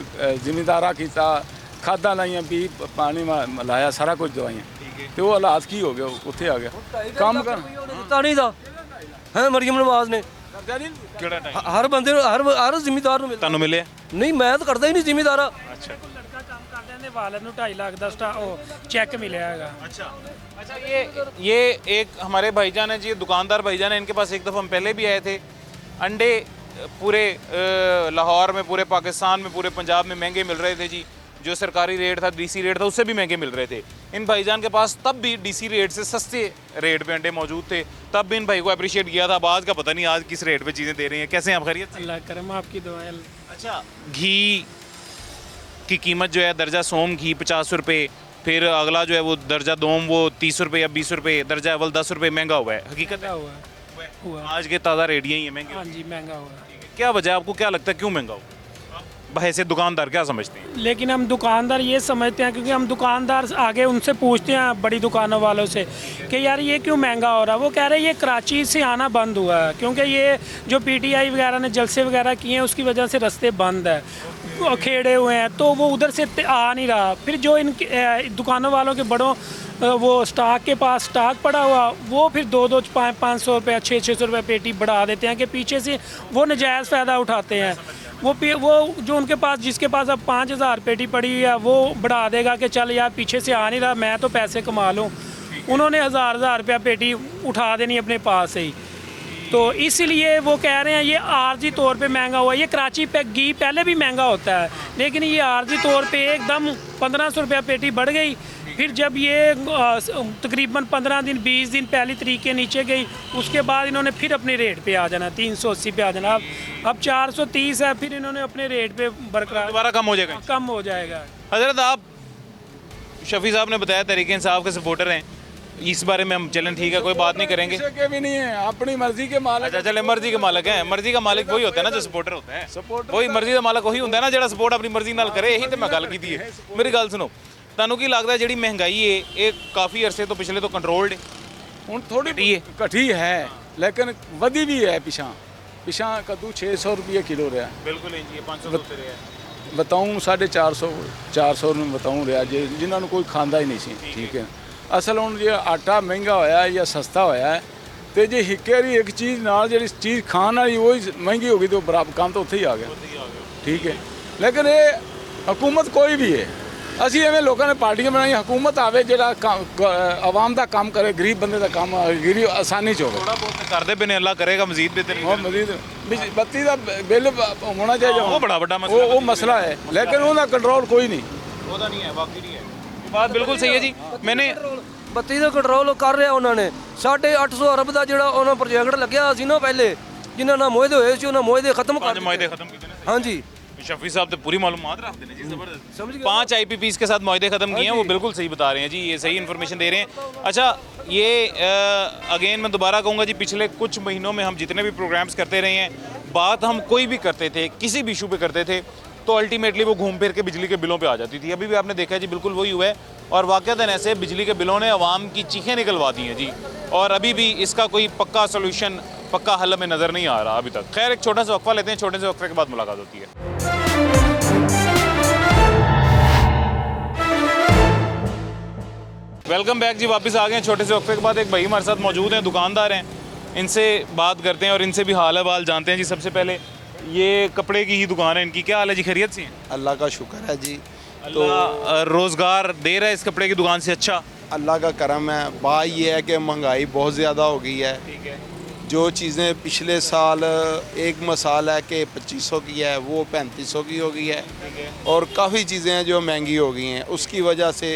Speaker 7: ਜ਼ਿਮੀਦਾਰਾ ਕੀਤਾ, ਖਾਦਾਂ ਲਾਈਆਂ, ਵੀ ਪਾਣੀ ਲਾਇਆ, ਸਾਰਾ ਕੁਝ ਦਵਾਈਆਂ, ਤੇ ਉਹ ਹਾਲਾਤ ਕੀ ਹੋ ਗਿਆ? ਉੱਥੇ ਆ ਗਿਆ ਕੰਮ ਕਰ
Speaker 6: ਦਿੱਤਾ ਨਹੀਂ ਦਾ ਹੈ ਮਰੀਮ ਨਵਾਜ਼ ਨੇ।
Speaker 1: ਕਿਹੜਾ ਟਾਈਮ
Speaker 6: ਹਰ ਬੰਦੇ ਨੂੰ, ਹਰ ਜ਼ਿਮੀਦਾਰ ਨੂੰ ਮਿਲਦਾ
Speaker 1: ਤੁਹਾਨੂੰ ਮਿਲਿਆ?
Speaker 6: ਨਹੀਂ, ਮੈਂ ਤਾਂ ਕਰਦਾ ਹੀ ਨਹੀਂ ਜ਼ਿਮੀਦਾਰਾ।
Speaker 1: अच्छा
Speaker 8: ਲੜਕਾ ਕੰਮ ਕਰਦੇ ਨੇ, ਵਾਲਦ ਨੂੰ 2.5 ਲੱਖ ਦਾ ਉਹ ਚੈੱਕ ਮਿਲਿਆ ਹੈਗਾ।
Speaker 1: अच्छा अच्छा ये एक हमारे भाईजान है जी, दुकानदार भाईजान है, इनके पास एक दफ़ा हम पहले भी आए थे। अंडे पूरे लाहौर में, पूरे पाकिस्तान में, पूरे पंजाब में महंगे मिल रहे थे जी। जो सरकारी रेट था, डीसी रेट था, उससे भी महंगे मिल रहे थे। इन भाईजान के पास तब भी डीसी रेट से सस्ते रेट पे अंडे मौजूद थे, तब भी इन भाई को अप्रिशिएट किया था। अब आज का पता नहीं आज किस रेट पे चीज़ें दे रही हैं। कैसे हैं आप, खैरियत से?
Speaker 8: अल्लाह करम आपकी दुआएं।
Speaker 1: अच्छा घी की कीमत जो है, दर्जा सोम घी 50 रुपये, फिर अगला जो है वो दर्जा दोम वो 30 रुपये या 20 रुपये, दर्जा अव्वल 10 रुपये महंगा हुआ है। हकीकत है
Speaker 8: हुआ
Speaker 1: आज के ताज़ा रेट यही है महंगे।
Speaker 8: हाँ जी महंगा हुआ।
Speaker 1: क्या वजह है, आपको क्या लगता है क्यों महंगा हुआ? भाई से दुकानदार क्या समझते हैं?
Speaker 8: लेकिन हम दुकानदार ये समझते हैं, क्योंकि हम दुकानदार आगे उनसे पूछते हैं, बड़ी दुकानों वालों से, कि यार ये क्यों महंगा हो रहा है। वो कह रहे हैं ये कराची से आना बंद हुआ है, क्योंकि ये जो पीटीआई वगैरह ने जलसे वगैरह किए हैं, उसकी वजह से रास्ते बंद है, खेड़े हुए हैं, तो वो उधर से आ नहीं रहा। फिर जो इन दुकानों वालों के बड़ों वो स्टॉक के पास स्टॉक पड़ा हुआ, वो फिर 500 रुपये 600 रुपये पेटी बढ़ा देते हैं कि पीछे से वो नजायज़ फ़ायदा उठाते हैं। वो जो उनके पास, जिसके पास अब 5000 पेटी पड़ी है, वो बढ़ा देगा कि चल यार पीछे से आ नहीं रहा, मैं तो पैसे कमा लूँ। उन्होंने हज़ार रुपया पेटी उठा देनी अपने पास से ही। तो इसीलिए वो कह रहे हैं ये आर्जी तौर पे महंगा हुआ। ये कराची पे घी पहले भी महंगा होता है, लेकिन ये आर्जी तौर पे एकदम 1500 रुपया पेटी बढ़ गई। फिर जब ये तकरीबन 15 दिन 20 दिन पहली तारीख के नीचे गई, उसके बाद इन्होंने फिर अपने रेट पे आ जाना, 380 पे आ जाना। अब 430 है, फिर इन्होंने अपने रेट पे बरकरार,
Speaker 1: दोबारा कम हो जाएगा।
Speaker 8: कम हो जाएगा।
Speaker 1: हजरत, आप शफी साहब ने बताया तहरीक इंसाफ के सपोर्टर हैं, इस बारे में हम चलें ठीक है, कोई बात नहीं करेंगे।
Speaker 7: किसी के भी नहीं है, अपनी मर्जी के मालिक।
Speaker 1: अच्छा चले, मर्जी के मालिक है। मर्जी का मालिक वही होता है ना जो सपोर्टर होता है। वही मर्जी का मालिक वही होता है ना ਜਿਹੜਾ ਸਪੋਰਟ ਆਪਣੀ ਮਰਜ਼ੀ ਨਾਲ ਕਰੇ। ਇਹੀ ਤੇ ਮੈਂ ਗੱਲ ਕੀਤੀ ਹੈ। ਮੇਰੀ ਗੱਲ ਸੁਣੋ, ਤੁਹਾਨੂੰ ਕੀ ਲੱਗਦਾ ਜਿਹੜੀ ਮਹਿੰਗਾਈ ਹੈ ਇਹ ਕਾਫੀ ਅਰਸੇ ਤੋਂ ਪਿਛਲੇ ਤੋਂ ਕੰਟਰੋਲਡ ਹੈ?
Speaker 7: ਹੁਣ ਥੋੜੀ ਘਟੀ ਹੈ, ਲੇਕਿਨ ਵਧੀ ਵੀ ਹੈ। ਪਿਛਾਂ ਕੱਦੂ 600 ਰੁਪਏ ਕਿਲੋ ਰਿਹਾ।
Speaker 1: ਬਿਲਕੁਲ ਇੰਜੀ 500 ਤੋਂ ਉੱਤੇ ਰਿਹਾ।
Speaker 7: बताऊँ 450 ਨੂੰ बताऊँ ਰਿਹਾ ਜਿਨ੍ਹਾਂ ਨੂੰ ਕੋਈ ਖਾਂਦਾ ਹੀ ਨਹੀਂ ਸੀ। ਠੀਕ ਹੈ, ਅਸਲ ਹੁਣ ਜੇ ਆਟਾ ਮਹਿੰਗਾ ਹੋਇਆ ਜਾਂ ਸਸਤਾ ਹੋਇਆ ਤੇ ਜੇ ਹਿੱਕੇ ਦੀ ਇੱਕ ਚੀਜ਼ ਨਾਲ ਜਿਹੜੀ ਚੀਜ਼ ਖਾਣ ਵਾਲੀ ਉਹ ਹੀ ਮਹਿੰਗੀ ਹੋ ਗਈ ਤੇ ਉਹ ਬਰਾਬਰ ਕੰਮ ਤਾਂ ਉੱਥੇ ਹੀ ਆ ਗਿਆ। ਠੀਕ ਹੈ, ਲੇਕਿਨ ਇਹ ਹਕੂਮਤ ਕੋਈ ਵੀ ਹੈ, ਅਸੀਂ ਐਵੇਂ ਲੋਕਾਂ ਨੇ ਪਾਰਟੀਆਂ ਬਣਾਈਆਂ, ਹਕੂਮਤ ਆਵੇ ਜਿਹੜਾ ਆਵਾਮ ਦਾ ਕੰਮ ਕਰੇ, ਗਰੀਬ ਬੰਦੇ ਦਾ ਕੰਮ ਗਰੀਬ ਆਸਾਨੀ ਚ ਹੋਵੇ।
Speaker 1: ਥੋੜਾ ਬਹੁਤ ਕਰਦੇ ਪਏ ਨੇ, ਅੱਲਾ ਕਰੇਗਾ ਮਜ਼ੀਦ ਬਿਹਤਰ।
Speaker 7: ਉਹ ਮਜ਼ੀਦ ਬੱਤੀ ਦਾ ਬਿੱਲ ਹੋਣਾ ਚਾਹੀਦਾ,
Speaker 1: ਉਹ ਬੜਾ ਵੱਡਾ ਮਸਲਾ,
Speaker 7: ਉਹ ਮਸਲਾ ਹੈ, ਲੇਕਿਨ ਉਹਦਾ ਕੰਟਰੋਲ ਕੋਈ ਨਹੀਂ।
Speaker 1: ਉਹਦਾ ਨਹੀਂ ਹੈ, ਵਾਕਈ ਨਹੀਂ ਹੈ। ਬਾਤ ਬਿਲਕੁਲ ਸਹੀ ਹੈ ਜੀ। ਮੈਨੇ
Speaker 6: ਬੱਤੀ ਦਾ ਕੰਟਰੋਲ ਕਰ ਰਿਹਾ ਉਹਨਾਂ ਨੇ। 850 ਅਰਬ ਦਾ ਜਿਹੜਾ ਉਹਨਾਂ ਪ੍ਰੋਜੈਕਟ ਲੱਗਿਆ ਸੀ ਨਾ ਪਹਿਲੇ, ਜਿਨ੍ਹਾਂ ਨਾਲ ਮੁਆਹਦੇ ਹੋਏ ਸੀ ਉਹਨਾਂ ਮੁਆਹਦੇ ਖਤਮ ਕਰ ਦਿੱਤੇ।
Speaker 1: मुआहदे खत्म किए।
Speaker 6: हाँ जी,
Speaker 1: शफी साहब तो पूरी मालूमात रखते हैं जी, जबरदस्त। 5 IPPs के साथ मुआहदे खत्म किए हैं, वो बिल्कुल सही बता रहे हैं जी, ये सही इन्फॉर्मेशन दे रहे हैं। अच्छा, ये अगेन मैं दोबारा कहूँगा जी, पिछले कुछ महीनों में हम जितने भी प्रोग्राम्स करते रहे हैं, बात हम कोई भी करते थे, किसी भी इशू पे करते थे, तो अल्टीमेटली वो घूम फिर के बिजली के बिलों पे आ जाती थी। अभी भी आपने देखा है जी, बिल्कुल वही हुआ है। और वाक़तन ऐसे बिजली के बिलों ने आवाम की चीखें निकलवा दी हैं जी, और अभी भी इसका कोई पक्का सोल्यूशन, पक्का हल हमें नज़र नहीं आ रहा अभी तक। खैर, एक छोटा सा वक्फा लेते हैं, छोटे से वक्फे के बाद मुलाकात होती है। वेलकम बैक जी, वापस आ गए हैं छोटे से वक्फे के बाद। एक भाई हमारे साथ मौजूद हैं, दुकानदार हैं, इनसे बात करते हैं और इनसे भी हाल अहवाल जानते हैं जी। सबसे पहले ये कपड़े की ही दुकान है इनकी, क्या हाल है जी, खैरियत से हैं?
Speaker 9: अल्लाह का शुक्र है जी।
Speaker 1: अल्लाह रोज़गार दे रहा है इस कपड़े की दुकान से? अच्छा,
Speaker 9: अल्लाह का करम है। बात यह है कि महंगाई बहुत ज़्यादा हो गई है।
Speaker 1: ठीक है।
Speaker 9: जो चीज़ें पिछले साल एक मसाल है कि 2500 की है, वो 3500 की हो गई है। और काफ़ी चीज़ें हैं जो महंगी हो गई हैं, उसकी वजह से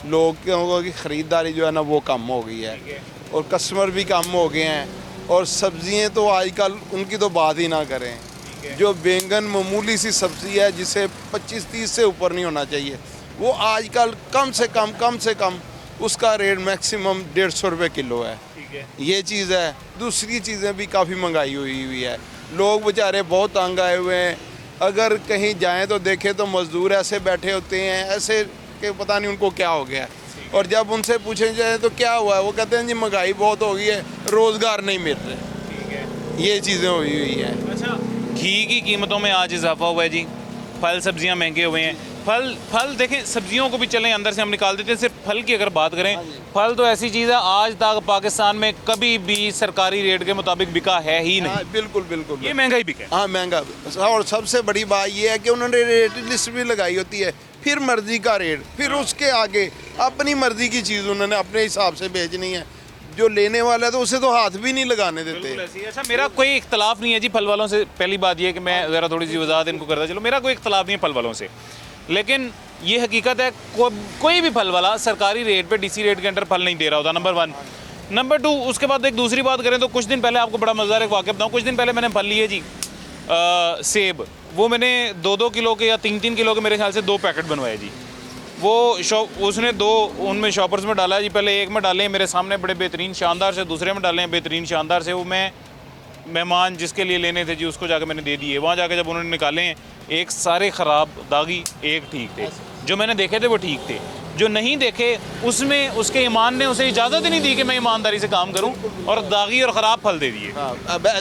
Speaker 9: लोगों की ख़रीदारी जो है ना वो कम हो गई है, और कस्टमर भी कम हो गए हैं। और सब्ज़ियाँ तो आजकल उनकी तो बात ही ना करें। जो बैंगन मामूली सी सब्ज़ी है जिसे 25-30 से ऊपर नहीं होना चाहिए, वो आजकल कम से कम उसका रेट मैक्सिमम 150 रुपये किलो है। ये चीज़ है। दूसरी चीज़ें भी काफ़ी महंगाई हुई है, लोग बेचारे बहुत तंग आए हुए हैं। अगर कहीं जाएं तो देखें तो मज़दूर ऐसे बैठे होते हैं ऐसे कि पता नहीं उनको क्या हो गया, और जब उनसे पूछे जाए तो क्या हुआ है, वो कहते हैं जी महंगाई बहुत हो गई है, रोज़गार नहीं मिल रहे। ये चीज़ें हुई है।
Speaker 1: अच्छा, घी की कीमतों में आज इजाफा हुआ है जी, फल सब्जियां महंगे हुए हैं। फल देखें, सब्जियों को भी चलें अंदर से हम निकाल देते हैं। सिर्फ फल की अगर बात करें, फल तो ऐसी चीज़ है आज तक पाकिस्तान में कभी भी सरकारी रेट के मुताबिक बिका है ही नहीं।
Speaker 9: बिल्कुल
Speaker 1: ये महंगाई बिका।
Speaker 9: हाँ, महंगा। और सबसे बड़ी बात यह है कि उन्होंने रेट लिस्ट भी लगाई होती है, फिर मर्जी का रेट, फिर उसके आगे अपनी मर्जी की चीज़ उन्होंने अपने हिसाब से बेचनी है। जो लेने वाला है तो उसे तो हाथ भी नहीं लगाने देते।
Speaker 1: अच्छा, मेरा कोई इख्तलाफ नहीं है जी फल वालों से। पहली बात यह कि मैं ज़रा थोड़ी सी वजाहत इनको करता चलो, मेरा कोई इख्तलाफ नहीं है फल वालों से, लेकिन ये हकीकत है कोई भी फल वाला सरकारी रेट पे डीसी रेट के अंडर फल नहीं दे रहा होता, नंबर 1। नंबर 2, उसके बाद एक दूसरी बात करें तो कुछ दिन पहले आपको बड़ा मज़ेदार एक वाक़या बताऊँ। कुछ दिन पहले मैंने फल लिए जी, सेब, वो मैंने 2-2 किलो के या 3-3 किलो के मेरे ख्याल से 2 पैकेट बनवाए जी। वो उसने 2 उनमें शॉपर्स में डाला जी, पहले एक में डाले मेरे सामने बड़े बेहतरीन शानदार से, दूसरे में डाले बेहतरीन शानदार से। वो मैं मेहमान जिसके लिए लेने थे जी उसको जाकर मैंने दे दिए। वहाँ जाकर जब उन्होंने निकाले हैं, एक सारे ख़राब दागी, एक ठीक थे। जो मैंने देखे थे वो ठीक थे, जो नहीं देखे उसमें उसके ईमान ने उसे इजाज़त ही नहीं दी कि मैं ईमानदारी से काम करूँ, और दागी और ख़राब फल दे दिए।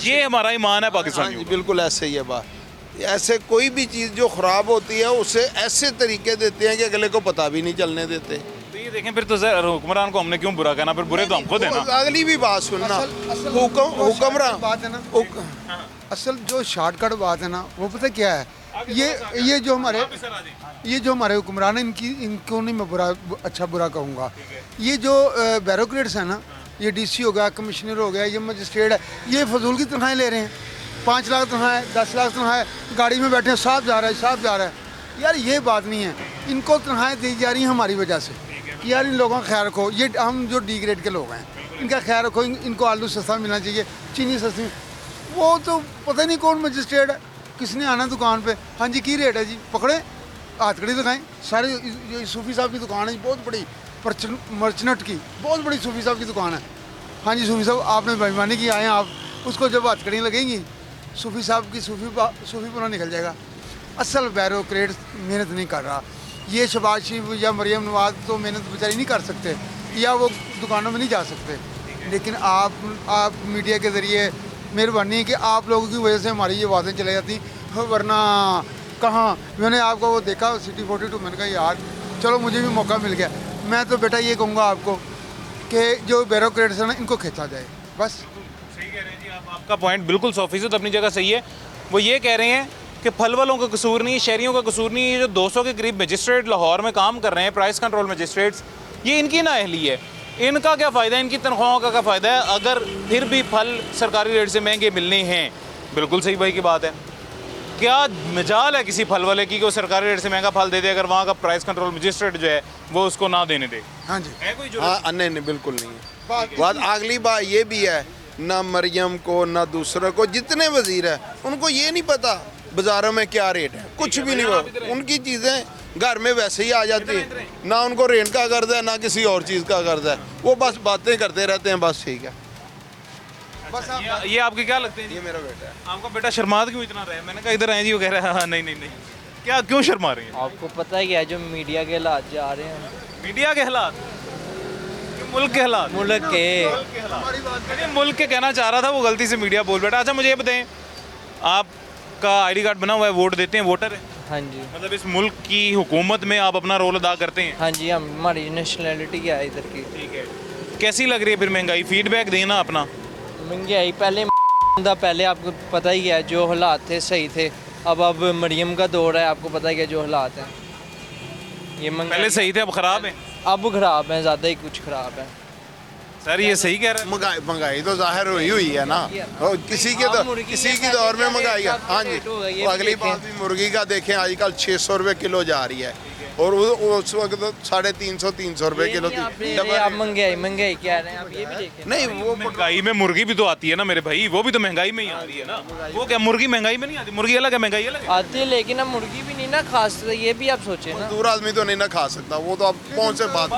Speaker 1: ये हमारा ईमान है पाकिस्तानी।
Speaker 9: बिल्कुल ऐसे ही है बात। ऐसे कोई भी चीज़ जो ख़राब होती है उसे ऐसे तरीके देते हैं कि अगले को पता भी नहीं चलने देते।
Speaker 1: तो ये देखें फिर तो सर हुक्मरान को हमने क्यों बुरा कहना, फिर बुरे तो हमको देना।
Speaker 9: अगली भी बात सुनना, हुक्मरान
Speaker 10: बात है ना, असल जो शॉर्टकट बात है ना वो पता क्या है, ये जो हमारे हुक्मरान हैं इनको नहीं मैं अच्छा बुरा कहूँगा। ये जो ब्यूरोक्रेट्स हैं ना, ये डीसी हो गया, कमिश्नर हो गया, ये मजिस्ट्रेट है, ये फजूल की तनख्वाहें ले रहे हैं। 5 लाख तनख्वाह, 10 लाख तनख्वाह, गाड़ी में बैठे साफ जा रहा है। यार ये बात नहीं है, इनको तनख्वाहें दी जा रही हैं हमारी वजह से। यार इन लोगों का ख्याल रखो, ये हम जो डी ग्रेड के लोग हैं इनका ख्याल रखो, इनको आलू सस्ता मिलना चाहिए, चीनी सस्ती। वो तो पता नहीं कौन मजिस्ट्रेट है, किसने आना दुकान पे, हाँ जी की रेट है जी, पकड़े हाथकड़ी दिखाएं। सारे ये सूफी साहब की दुकान है, बहुत बड़ी मर्चेंट की, बहुत बड़ी सूफी साहब की दुकान है। हाँ जी सूफी साहब आपने बेईमानी की, आए आप, उसको जब हाथकड़ियाँ लगेंगी सूफी साहब की सूफीपना निकल जाएगा। असल ब्यूरोक्रेट मेहनत नहीं कर रहा, ये शहबाज शरीफ या मरियम नवाज तो मेहनत बेचारी नहीं कर सकते, या वो दुकानों में नहीं जा सकते। लेकिन आप मीडिया के ज़रिए मेहरबानी है कि आप लोगों की वजह से हमारी ये बातें चली जाती, वरना कहाँ। मैंने आपको वो देखा सिटी 42, मैंने कहा यार चलो मुझे भी मौका मिल गया। मैं तो बेटा ये कहूँगा आपको कि जो ब्यूरोक्रेट्स हैं ना इनको खींचा जाए बस।
Speaker 1: सही कह रहे हैं जी आप, आपका पॉइंट बिल्कुल 100% अपनी जगह सही है। वो ये कह रहे हैं कि फल वालों का कसूर नहीं है, शहरियों का कसूर नहीं है। ये जो 200 के करीब मजिस्ट्रेट लाहौर में काम कर रहे हैं, प्राइस कंट्रोल मजिस्ट्रेट्स, ये इनकी नाअहली है। इनका क्या फ़ायदा है, इनकी तनख्वाहों का क्या फ़ायदा है अगर फिर भी फल सरकारी रेट से महंगे मिलने हैं। बिल्कुल सही भाई की बात है। क्या मजाल है किसी फल वाले की कि वो सरकारी रेट से महंगा फल दे दे, अगर वहाँ का प्राइस कंट्रोल मजिस्ट्रेट जो है वो उसको ना देने दे?
Speaker 10: हाँ जी,
Speaker 1: है कोई
Speaker 9: हाँ नहीं बिल्कुल नहीं है। बात अगली बात ये भी है, ना मरियम को ना दूसरों को, जितने वजीर है उनको ये नहीं पता बाज़ारों में क्या रेट है, कुछ भी नहीं पता। उनकी चीज़ें घर में वैसे ही आ जाती है, ना उनको रेंट का कर्ज है ना किसी और चीज़ का कर्ज है, वो बस बातें करते रहते हैं, बस ठीक है।
Speaker 10: बस
Speaker 1: ये आपके क्या लगते हैं?
Speaker 9: ये मेरा बेटा है।
Speaker 1: आपका बेटा शर्माद क्यों इतना रहा है? मैंने कहा इधर आए जी, वो कह रहा है हाँ नहीं, क्या क्यों शर्मा रहे हैं?
Speaker 2: आपको पता ही है जो मीडिया के हालात जा रहे हैं,
Speaker 1: मीडिया के हालात, मुल्क के हालात,
Speaker 2: मुल्क के
Speaker 1: नहीं, मुल्क के कहना चाह रहा था, वो गलती से मीडिया बोल बैठा। अच्छा मुझे ये बताएं, आपका आईडी कार्ड बना हुआ है, वोट देते हैं, वोटर है?
Speaker 2: हाँ जी,
Speaker 1: मतलब इस मुल्क की हुकूमत में आप अपना रोल अदा करते हैं?
Speaker 2: हाँ जी, हमारी नेशनैलिटी क्या है इधर की।
Speaker 1: ठीक है, कैसी लग रही है फिर महंगाई? फीडबैक देना अपना।
Speaker 2: महंगाई पहले आपको पता ही है जो हालात थे सही थे, अब मरियम का दौर है, आपको पता ही है जो हालात हैं। ये
Speaker 1: पहले सही थे अब ख़राब है?
Speaker 2: अब ख़राब है, ज़्यादा ही कुछ ख़राब है।
Speaker 1: सर ये सही कह रहे हैं।
Speaker 9: महंगाई तो जाहिर हुई है ना, और किसी के दौर में महंगाई है। हाँ जी, तो अगली बात भी मुर्गी का देखें, आजकल 600 रुपये किलो जा रही है, और उस वक्त 350-300 रुपये किलो थी।
Speaker 2: आप महंगाई क्या रहे हैं आप, ये भी देखें।
Speaker 9: नहीं वो
Speaker 1: महंगाई में मुर्गी भी तो आती है ना मेरे भाई, वो भी तो महंगाई में ही आ रही है ना। वो क्या मुर्गी महंगाई में नहीं आती? मुर्गी अलग है, महंगाई अलग है।
Speaker 2: आती है, लेकिन अब मुर्गी भी नहीं ना खा सकते, ये भी आप सोचें ना।
Speaker 9: मजदूर आदमी तो नहीं ना खा सकता, वो तो आप कौन से बात।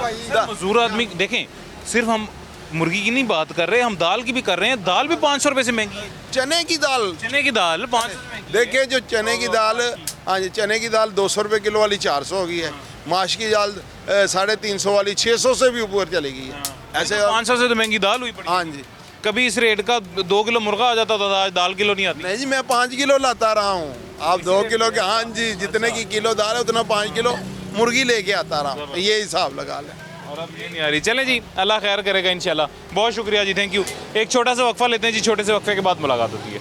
Speaker 1: मजदूर आदमी देखें, सिर्फ हम मुर्गी की नहीं बात कर रहे, हम दाल की भी कर रहे हैं। दाल भी 500 रुपये से महंगी है।
Speaker 9: चने की दाल
Speaker 1: 500
Speaker 9: देखिए, जो चने की दाल, हाँ जी, चने की दाल 200 रुपये किलो वाली 400 हो गई है। माश की दाल 350 वाली 600 से भी ऊपर चली गई है। ऐसे
Speaker 1: 500 से तो महंगी दाल हुई पड़ी।
Speaker 9: हाँ जी,
Speaker 1: कभी इस रेट का 2 किलो मुर्गा आ जाता था, आज दाल किलो नहीं आती।
Speaker 9: नहीं जी, मैं 5 किलो लाता रहा हूँ, आप 2 किलो के। हाँ जी, जितने की किलो दाल है उतना 5 किलो मुर्गी लेके आता रहा हूँ, ये हिसाब लगा लें।
Speaker 1: और अब ये नहीं आ रही। चलें जी, अल्लाह खैर करेगा इंशाल्लाह। बहुत शुक्रिया जी, थैंक यू। एक छोटा सा वक्फा लेते हैं जी, छोटे से वक्फे के बाद मुलाकात होती है।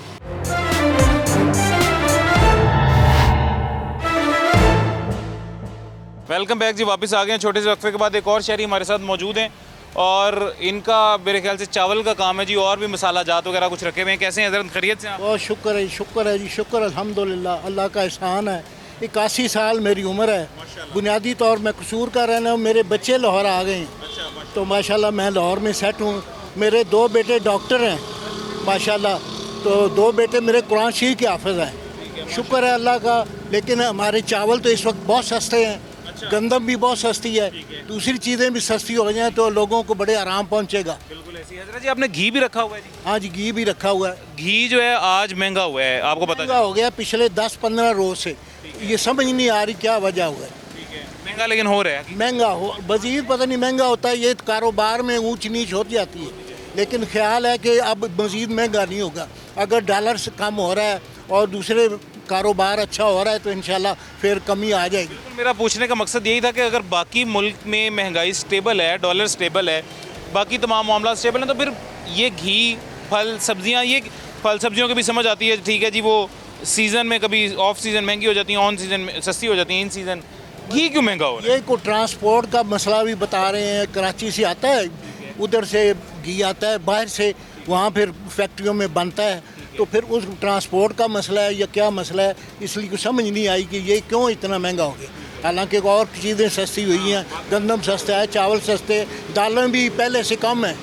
Speaker 1: वेलकम बैक जी, वापस आ गए हैं छोटे से वक्फे के बाद। एक और शहरी हमारे साथ मौजूद हैं और इनका मेरे ख्याल से चावल का काम है जी, और भी मसाला जात वगैरह कुछ रखे हुए हैं। कैसे हैं हज़रत, खैरियत से आप?
Speaker 11: बहुत शुक्र है जी, शुक्र अल्हम्दुलिल्लाह, अल्लाह का एहसान है। 81 साल मेरी उम्र है। बुनियादी तौर मैं कसूर का रहना हूँ, मेरे बच्चे लाहौर आ गए हैं, तो माशाल्लाह मैं लाहौर में सेट हूँ। मेरे 2 बेटे डॉक्टर हैं माशाल्लाह, तो 2 बेटे मेरे कुरान शरीफ के हाफिज़ हैं, शुक्र है अल्लाह का। लेकिन हमारे चावल तो इस वक्त बहुत सस्ते हैं, गंदम भी बहुत सस्ती है, दूसरी चीज़ें भी सस्ती हो जाएँ तो लोगों को बड़े आराम पहुँचेगा।
Speaker 1: बिल्कुल ऐसी। हज़रत जी, आपने घी भी रखा हुआ है जी?
Speaker 11: हाँ जी, घी भी रखा हुआ है।
Speaker 1: घी जो है आज महंगा हुआ है, आपको पता
Speaker 11: महंगा हो गया पिछले 10-15 रोज़ से, ये समझ नहीं आ रही क्या वजह हुआ है।
Speaker 1: महंगा लेकिन हो रहा है।
Speaker 11: महंगा हो, मज़ीद पता नहीं महंगा होता है, ये कारोबार में ऊंच नीच हो जाती है, लेकिन ख्याल है कि अब मज़ीद महंगा नहीं होगा। अगर डॉलर से कम हो रहा है और दूसरे कारोबार अच्छा हो रहा है तो इंशाल्लाह फिर कमी आ जाएगी।
Speaker 1: मेरा पूछने का मकसद यही था कि अगर बाकी मुल्क में महंगाई स्टेबल है, डॉलर स्टेबल है, बाकी तमाम मामला स्टेबल हैं, तो फिर ये घी, फल, सब्जियां, ये फल सब्जियों की भी समझ आती है, ठीक है जी, वो सीज़न में कभी ऑफ सीज़न महंगी हो जाती हैं, ऑन सीज़न में सस्ती हो जाती हैं, इन सीज़न घी क्यों महंगा हो रहा है?
Speaker 11: ये को ट्रांसपोर्ट का मसला भी बता रहे हैं, कराची से आता है, उधर से घी आता है बाहर से, वहाँ फिर फैक्ट्रियों में बनता है, तो फिर उस ट्रांसपोर्ट का मसला है या क्या मसला है, इसलिए कुछ समझ नहीं आई कि ये क्यों इतना महंगा हो गया। हालांकि और चीज़ें सस्ती हुई हैं, गंदम सस्ता है, चावल सस्ते, दालें भी पहले से कम है,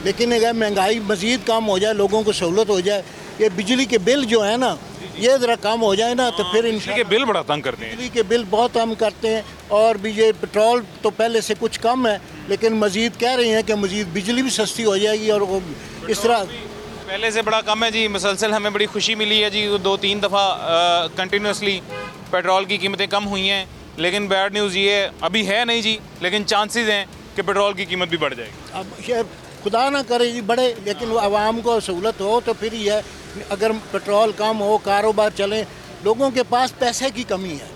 Speaker 11: लेकिन अगर महंगाई मज़ीद कम हो जाए, लोगों को सहूलत हो जाए, ये बिजली के बिल जो है ना ये ज़रा कम हो जाए ना, तो फिर
Speaker 1: बिजली के बिल बड़ा तंग करते हैं।
Speaker 11: बिजली के बिल बहुत कम करते हैं, और भी ये पेट्रोल तो पहले से कुछ कम है, लेकिन मज़ीद कह रही हैं कि मज़ीद बिजली भी सस्ती हो जाएगी, और वो इस तरह
Speaker 1: पहले से बड़ा कम है जी। मुसलसल हमें बड़ी खुशी मिली है जी, 2-3 दफ़ा कंटिन्यूसली पेट्रोल की कीमतें कम हुई हैं, लेकिन बैड न्यूज़ ये अभी है नहीं जी, लेकिन चांसेस हैं कि पेट्रोल की कीमत भी बढ़ जाएगी।
Speaker 11: अब ये खुदा ना करे जी बढ़े, लेकिन आवाम को सहूलत हो तो फिर ही है। अगर पेट्रोल कम हो, कारोबार चले, लोगों के पास पैसे की कमी है,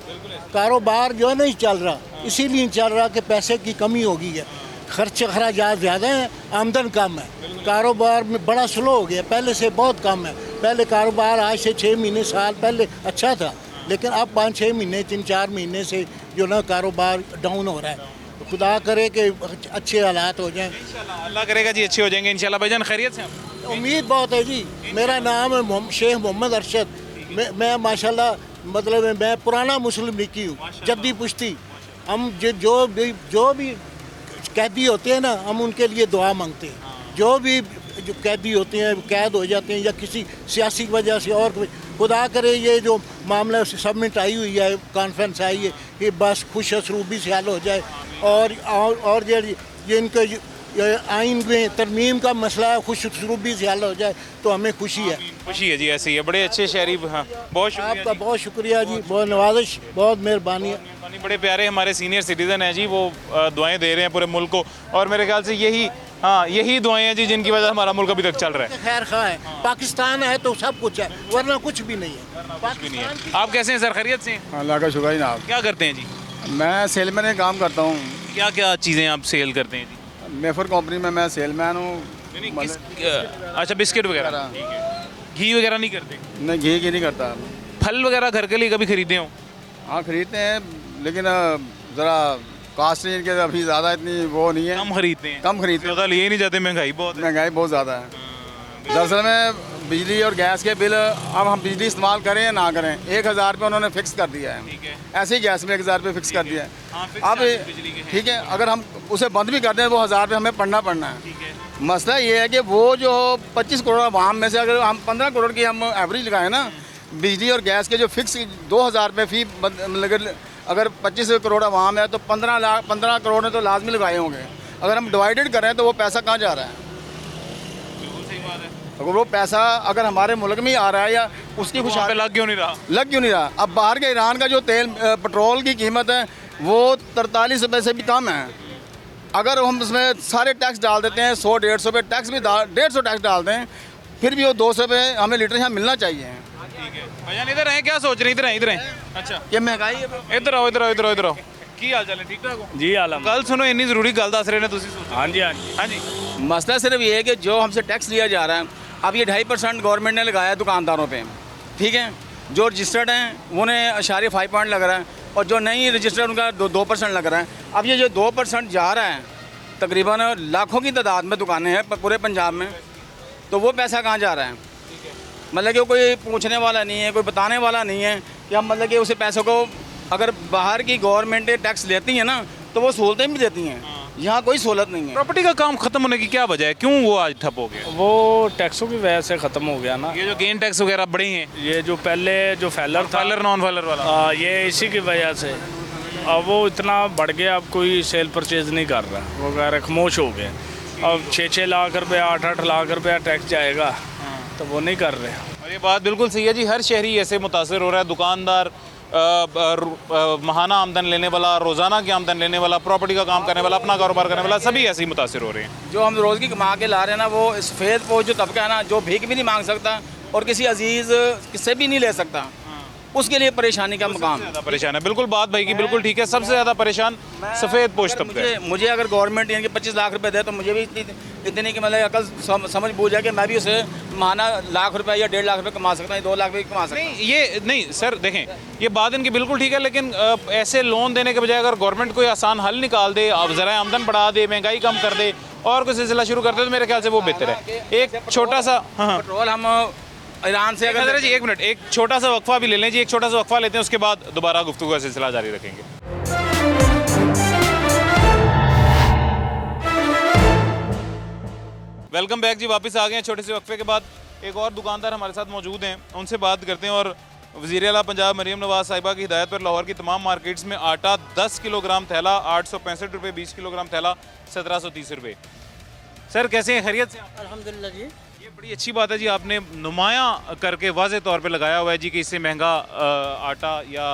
Speaker 11: कारोबार जो है नहीं चल रहा, इसीलिए चल रहा कि पैसे की कमी हो गई है, खर्च खराजात ज़्यादा हैं, आमदन कम है, कारोबार में बड़ा स्लो हो गया, पहले से बहुत कम है। पहले कारोबार आज से 6 महीने साल पहले अच्छा था, लेकिन अब 5-6 महीने 3-4 महीने से जो ना कारोबार डाउन हो रहा है। तो खुदा करे कि अच्छे हालात हो जाएं,
Speaker 1: अल्लाह करेगा जी, अच्छे हो जाएंगे इंशाल्लाह। भाईजान खैरियत से?
Speaker 11: उम्मीद बहुत है जी। मेरा नाम है शेख मोहम्मद अरशद। मैं माशाल्लाह मतलब मैं पुराना मुस्लिम लीगी हूँ, जद्दी पुश्ती। हम जो भी कैदी होते हैं ना, हम उनके लिए दुआ मांगते हैं। जो भी जो कैदी होते हैं, कैद हो जाते हैं या किसी सियासी वजह से, और खुदा करे ये जो मामला सबमिट आई हुई है, कॉन्फ्रेंस आई है, कि बस खुश असरूबी से हल हो जाए, और ये इनके आइन में तरमीम का मसला है, खुश असरूबी से हल हो जाए तो हमें खुशी है।
Speaker 1: खुशी है जी, ऐसे ही है। बड़े अच्छे शायरी, हाँ बहुत शुक्रिया
Speaker 11: आपका बहुत शुक्रिया जी, बहुत नवाजिश, बहुत मेहरबानी है।
Speaker 1: बड़े प्यारे हमारे सीनियर सिटीज़न हैं जी, वो दुआएं दे रहे हैं पूरे मुल्क को, और मेरे ख्याल से यही दुआएं हैं जी जिनकी वजह से हमारा मुल्क अभी तक चल रहा है।
Speaker 11: खैर खा है, पाकिस्तान है तो सब कुछ है, वरना कुछ भी नहीं है।
Speaker 1: पाकिस्तान आप कैसे हैं सर? खैरियत से?
Speaker 7: अल्लाह का शुक्र है जनाब।
Speaker 1: क्या करते हैं जी?
Speaker 7: मैं सेलमैन का काम करता हूँ।
Speaker 1: क्या क्या चीज़ें आप सेल करते हैं जी?
Speaker 7: मेफर कंपनी में मैं सेलमैन हूँ।
Speaker 1: अच्छा, बिस्किट वगैरह, घी वगैरह नहीं करते?
Speaker 7: नहीं, घी की नहीं करता।
Speaker 1: फल वगैरह घर के लिए कभी खरीदे हो?
Speaker 7: हाँ खरीदते हैं, लेकिन ज़रा कास्ट इनके अभी ज़्यादा इतनी वो नहीं है,
Speaker 1: कम खरीदते हैं।
Speaker 7: कम खरीदते
Speaker 1: ज़्यादा लिए नहीं जाते, महंगाई बहुत है।
Speaker 7: महंगाई बहुत ज़्यादा है। दरअसल में बिजली और गैस के बिल, अब हम बिजली इस्तेमाल करें या ना करें, 1000 रुपये उन्होंने फिक्स कर दिया है। ऐसे ही गैस में 1000 रुपये फिक्स कर दिया है। अब ठीक है, अगर हम उसे बंद भी कर दें वो 1000 रुपये हमें पढ़ना है। मसला ये है कि वो जो 25 करोड़ आवाम में से अगर हम 15 करोड़ की हम एवरेज लगाएं ना, बिजली और गैस के जो फिक्स 2000 रुपये फी, अगर 25 करोड़ आवाम है तो 15 करोड़ ने तो लाजमी लगाए होंगे। अगर हम डिवाइडेड करें तो वो पैसा कहाँ जा रहा है? अगर वो पैसा अगर हमारे मुल्क में ही आ रहा है, या उसकी खुश
Speaker 1: लग क्यों नहीं रहा?
Speaker 7: अब बाहर के ईरान का जो तेल पेट्रोल की कीमत है वो 43 रुपये से भी कम है। अगर हम उसमें सारे टैक्स डाल देते हैं, 100-150 रुपये टैक्स भी 150 टैक्स डाल दें, फिर भी वो 200 रुपये हमें लीटर यहाँ मिलना चाहिए।
Speaker 1: भैया इधर हैं, क्या सोच रहे हैं? इधर हैं। अच्छा,
Speaker 7: ये महंगाई है।
Speaker 1: इधर आओ। की हाल चाल है? ठीक ठाक हो जी? आलम गल सुनो, इन्नी जरूरी गल दस रहे ने तुसी। हाँ जी।
Speaker 7: मसला सिर्फ ये है कि जो हमसे टैक्स लिया जा रहा है, अब ये 2.5% गवर्नमेंट ने लगाया दुकानदारों पे, ठीक है। जो रजिस्टर्ड हैं उन्हें 0.5 पॉइंट लग रहा है, और जो नहीं रजिस्टर्ड उनका 2% लग रहा है। अब ये जो 2% जा रहा है, तकरीबन लाखों की तादाद में दुकानें हैं पूरे पंजाब में, तो वो पैसा कहाँ जा रहा है? मतलब कि कोई पूछने वाला नहीं है, कोई बताने वाला नहीं है कि हम मतलब कि उसे पैसों को, अगर बाहर की गवर्नमेंट टैक्स लेती है ना तो वो सहूलतें भी देती हैं, यहाँ कोई सहूलत नहीं है।
Speaker 1: प्रॉपर्टी का काम खत्म होने की क्या वजह है? क्यों वो आज ठप हो गया?
Speaker 12: वो टैक्सों की वजह से ख़त्म हो गया ना।
Speaker 1: ये जो गेन टैक्स वगैरह बढ़े हैं,
Speaker 12: ये जो पहले जो फैलर
Speaker 1: नॉन फैलर वाला,
Speaker 12: ये इसी की वजह से अब वो इतना बढ़ गया, अब कोई सेल परचेज नहीं कर रहा, वो कह रहे खामोश हो गए। अब 6-6 लाख रुपया 8-8 लाख रुपया टैक्स जाएगा, तो वो नहीं कर रहे।
Speaker 1: और ये बात बिल्कुल सही है जी, हर शहरी ऐसे मुतासर हो रहा है। दुकानदार, माहाना आमदन लेने वाला, रोज़ाना की आमदन लेने वाला, प्रॉपर्टी का काम करने वाला, अपना कारोबार करने वाला, सभी ऐसे ही मुतासर हो रहे हैं।
Speaker 7: जो हम रोज़ की कमा के ला रहे हैं ना, वो सफ़ेद पोश जो तबका है ना, जो भीख भी नहीं मांग सकता और किसी अजीज़ किससे भी नहीं ले सकता,
Speaker 13: उसके लिए परेशानी का मकाम
Speaker 1: ज़्यादा परेशान है। बिल्कुल बात भाई की बिल्कुल ठीक है, सबसे ज़्यादा परेशान सफ़ेद पोश तबका है।
Speaker 13: मुझे अगर गवर्नमेंट यानी कि 25 लाख रुपए दे तो मुझे भी इतनी कि मतलब अकल समझ बूझ है कि मैं भी उसे माना लाख रुपए या 1.5 लाख रुपए कमा सकता हूँ, 2 लाख भी कमा सकता हूँ।
Speaker 1: नहीं ये नहीं सर, देखें ये बात इनकी बिल्कुल ठीक है, लेकिन ऐसे लोन देने के बजाय अगर गवर्नमेंट कोई आसान हल निकाल दे, अब ज़रा आमदन बढ़ा दे, महंगाई कम कर दे और कोई सिलसिला शुरू कर दे तो मेरे ख्याल से वो बेहतर है। एक छोटा सा
Speaker 13: पेट्रोल हम ईरान से
Speaker 1: अगर जी एक मिनट, एक छोटा सा वक्फा भी ले लें जी, एक छोटा सा वक्फा लेते हैं, उसके बाद दोबारा गुफ्तगू का सिलसिला जारी रखेंगे। वेलकम बैक जी, वापस आ गए हैं छोटे से वक्फे के बाद। एक और दुकानदार हमारे साथ मौजूद हैं, उनसे बात करते हैं। और वज़ीर आला पंजाब मरीम नवाज़ साहिबा की हिदायत पर लाहौर की तमाम मार्केट्स में आटा 10 किलोग्राम थैला 865 रुपये, 20 किलोग्राम थैला 1730 रुपये। सर कैसे हैं, खैरियत से?
Speaker 14: अल्हम्दुलिल्लाह जी।
Speaker 1: ये बड़ी अच्छी बात है जी, आपने नुमायाँ करके वाज़े तौर पे लगाया हुआ है जी कि इससे महंगा आटा या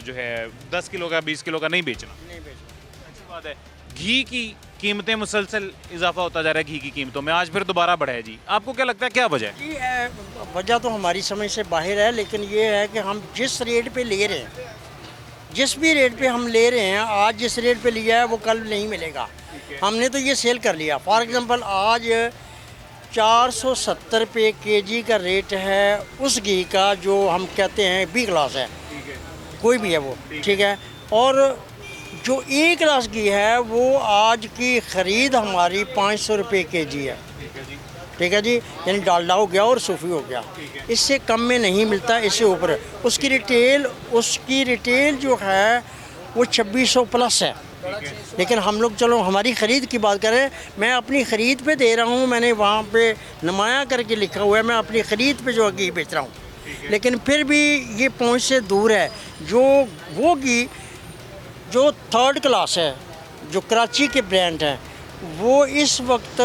Speaker 1: जो है 10 किलो का 20 किलो का नहीं बेचना। अच्छी बात है। घी की कीमतें मुसलसल इजाफा होता जा रहा है, घी की कीमतों में आज फिर दोबारा बढ़ा है जी, आपको क्या लगता है क्या वजह है?
Speaker 14: जी वजह तो हमारी समझ से बाहर है, लेकिन ये है कि हम जिस रेट पे ले रहे हैं, जिस भी रेट पे हम ले रहे हैं, आज जिस रेट पे लिया है वो कल नहीं मिलेगा। हमने तो ये सेल कर लिया। फॉर एग्जांपल आज 470 रुपये केजी का रेट है उस घी का जो हम कहते हैं बी क्लास है, कोई भी है वो, ठीक है। और जो ए क्लास घी है वो आज की ख़रीद हमारी 500 रुपये केजी है, ठीक है जी। यानी डालडा हो गया और सूफी हो गया, इससे कम में नहीं मिलता, इससे ऊपर। उसकी रिटेल जो है वो 2600 प्लस है। लेकिन हम लोग चलो हमारी ख़रीद की बात करें, मैं अपनी ख़रीद पे दे रहा हूँ, मैंने वहाँ पे नुमाया करके लिखा हुआ है, मैं अपनी ख़रीद पे जो घी बेच रहा हूँ। लेकिन फिर भी ये पहुँच से दूर है। जो वो घी जो 3rd क्लास है, जो कराची के ब्रांड हैं, वो इस वक्त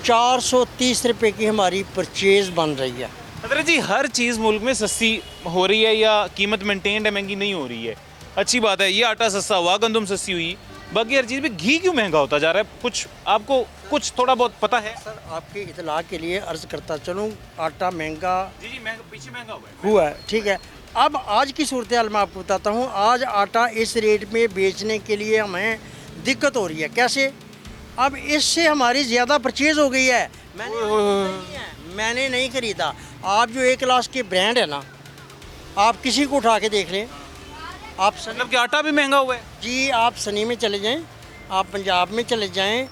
Speaker 14: 430 रुपये की हमारी परचेज़ बन रही है।
Speaker 1: हज़रत जी हर चीज़ मुल्क में सस्ती हो रही है या कीमत मेंटेन्ड है, महंगी नहीं हो रही है, अच्छी बात है। ये आटा सस्ता हुआ, गंदम सस्ती हुई, बाकी हर चीज़ में घी क्यों महंगा होता जा रहा है? कुछ आपको कुछ थोड़ा बहुत पता है?
Speaker 14: सर आपकी इतला के लिए अर्ज़ करता चलूँ, आटा महंगा
Speaker 1: जी पीछे महंगा
Speaker 14: हुआ है, ठीक है। अब आज की सूरत हाल मैं आपको बताता हूँ। आज आटा इस रेट में बेचने के लिए हमें दिक्कत हो रही है। कैसे? अब इससे हमारी ज़्यादा परचेज़ हो गई है। मैंने नहीं ख़रीदा। आप जो एक क्लास के ब्रांड है ना, आप किसी को उठा के देख लें, आप
Speaker 1: मतलब कि आटा भी महंगा हुआ है
Speaker 14: जी। आप सनी में चले जाएं, आप पंजाब में चले जाएं,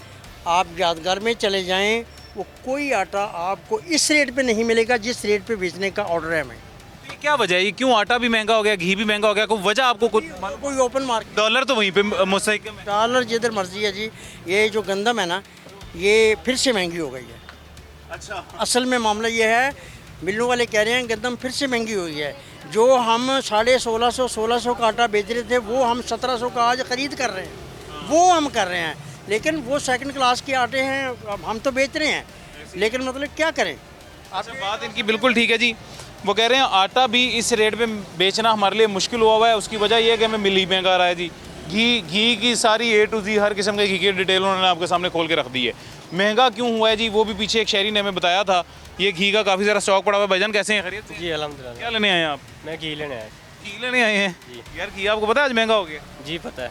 Speaker 14: आप यादगार में चले जाएं, वो कोई आटा आपको इस रेट पे नहीं मिलेगा जिस रेट पे बेचने का ऑर्डर है हमें।
Speaker 1: ये क्या वजह है? ये क्यों आटा भी महंगा हो गया, घी भी महंगा हो गया? कोई वजह आपको कुछ?
Speaker 14: कोई ओपन मार्केट,
Speaker 1: डॉलर तो वहीं पे मुस्तहकम है।
Speaker 14: डॉलर जिधर मर्जी है जी। ये जो गंदम है ना, ये फिर से महंगी हो गई है।
Speaker 1: अच्छा,
Speaker 14: असल में मामला ये है, मिलने वाले कह रहे हैं गंदम फिर से महंगी हुई है। जो हम 1650 का आटा बेच रहे थे, वो हम 1700 का आज ख़रीद कर रहे हैं, वो हम कर रहे हैं। लेकिन वो 2nd क्लास के आटे हैं, अब हम तो बेच रहे हैं, लेकिन मतलब क्या करें।
Speaker 1: अच्छा, बात इनकी बिल्कुल ठीक है जी। वो कह रहे हैं आटा भी इस रेट पे बेचना हमारे लिए मुश्किल हुआ है। उसकी वजह यह है कि हमें मिल ही महंगा आ रहा है जी। घी की सारी A to Z हर किस्म के घी की डिटेल उन्होंने आपके सामने खोल के रख दी है। महंगा क्यों हुआ है जी, वो भी पीछे एक शहरी ने हमें बताया था। ये घी का काफ़ी ज़रा स्टॉक पड़ा हुआ है। भाईजान कैसे हैं, खैरियत से?
Speaker 15: जी अल्हम्दुलिल्लाह।
Speaker 1: क्या लेने आए हैं आप?
Speaker 15: मैं घी लेने आया।
Speaker 1: घी लेने आए हैं यार? घी आपको पता है आज महंगा हो गया?
Speaker 15: जी पता है।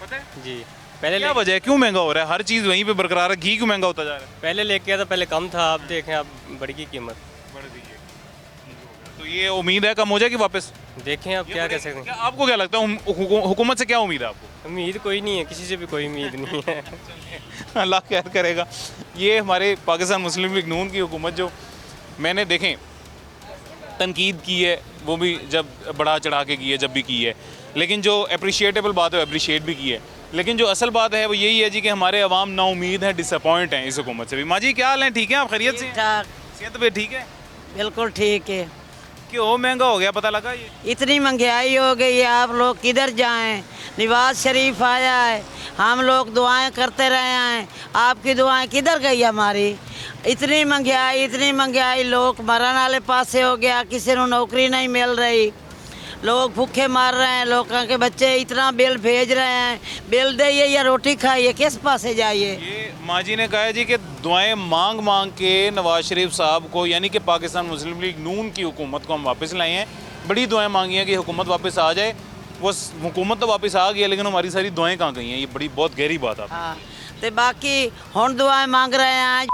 Speaker 1: पता है
Speaker 15: जी। पहले
Speaker 1: क्या वजह है, क्यों महंगा हो रहा है? हर चीज़ वहीं पे बरकरार है, घी क्यों महंगा होता जा रहा है?
Speaker 15: पहले लेके आया था, पहले कम था, अब देखें आप बढ़ गई कीमत।
Speaker 1: बढ़ गई है, तो ये उम्मीद है कम हो जाएगी वापस?
Speaker 15: देखें आप क्या कह सकते हैं।
Speaker 1: आपको क्या लगता है हुकूमत से क्या उम्मीद है आपको?
Speaker 15: उम्मीद कोई नहीं है, किसी से भी कोई उम्मीद नहीं है।
Speaker 1: अल्लाह खैर करेगा। ये हमारे पाकिस्तान मुस्लिम लीग नून की हुकूमत, जो मैंने देखें तनकीद की है, वो भी जब बढ़ा चढ़ा के की है, जब भी की है, लेकिन जो अप्रिशिएटेबल बात है वो अप्रिशिएट भी की है। लेकिन जो असल बात है वो यही है जी कि हमारे अवाम नाउमीद हैं, डिसअपॉइंट हैं इस हुकूमत से भी। माँ जी क्या हाल है, ठीक है आप? खैरियत से? सेहत पे ठीक है?
Speaker 16: बिल्कुल ठीक है।
Speaker 1: क्यों महंगा हो गया, पता लगा? ये
Speaker 16: इतनी महंगाई हो गई है, आप लोग किधर जाएं? नवाज शरीफ आया है, हम लोग दुआएं करते रहे हैं, आपकी दुआएं किधर गई हमारी? इतनी महंगाई, लोग मरण वाले पासे हो गया, किसी को नौकरी नहीं मिल रही, लोग भूखे मार रहे हैं, लोगों के बच्चे इतना बिल भेज रहे हैं, बिल दे या रोटी खाइए, किस पासे जाइए?
Speaker 1: ये माँ जी ने कहा है जी कि दुआएं मांग मांग के नवाज शरीफ साहब को, यानी कि पाकिस्तान मुस्लिम लीग नून की हुकूमत को हम वापस लाए हैं। बड़ी दुआएं मांगी हैं कि हुकूमत वापस आ जाए। वो हुकूमत तो वापस आ गई है, लेकिन हमारी सारी दुआएं कहाँ गई हैं? ये बड़ी बहुत गहरी बात है।
Speaker 16: हाँ तो बाकी हुण दुआएं मांग रहे हैं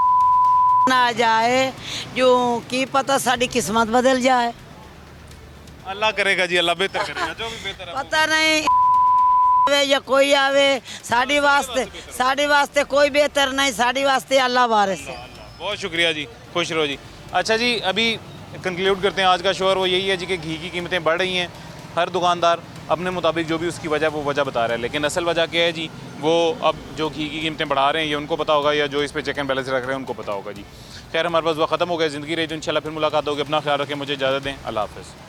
Speaker 16: ना जाए, जो की पता साड़ी किस्मत बदल जाए।
Speaker 1: अल्लाह करेगा जी, अल्लाह बेहतर करेगा, जो भी बेहतर है।
Speaker 16: पता नहीं आवे या कोई आवे, साड़ी वास्ते कोई बेहतर नहीं, साड़ी वास्ते अल्लाह वारिस है।
Speaker 1: बहुत शुक्रिया जी, खुश रहो जी। अच्छा जी, अभी कंक्लूड करते हैं आज का शो, और वो यही है जी कि घी की कीमतें बढ़ रही हैं। हर दुकानदार अपने मुताबिक जो भी उसकी वजह वो वजह बता रहा है, लेकिन असल वजह क्या है जी, वो अब जो घी की कीमतें बढ़ा रहे हैं ये उनको पता होगा, या जो इस पे चेक एंड बैलेंस रख रहे हैं उनको पता होगा जी। खैर, हमारे पास वक्त ख़त्म हो गया, ज़िंदगी रही तो इंशाल्लाह फिर मुलाकात होगी। अपना ख्याल रखें, मुझे इजाज़त दें, अल्लाह हाफ़िज़।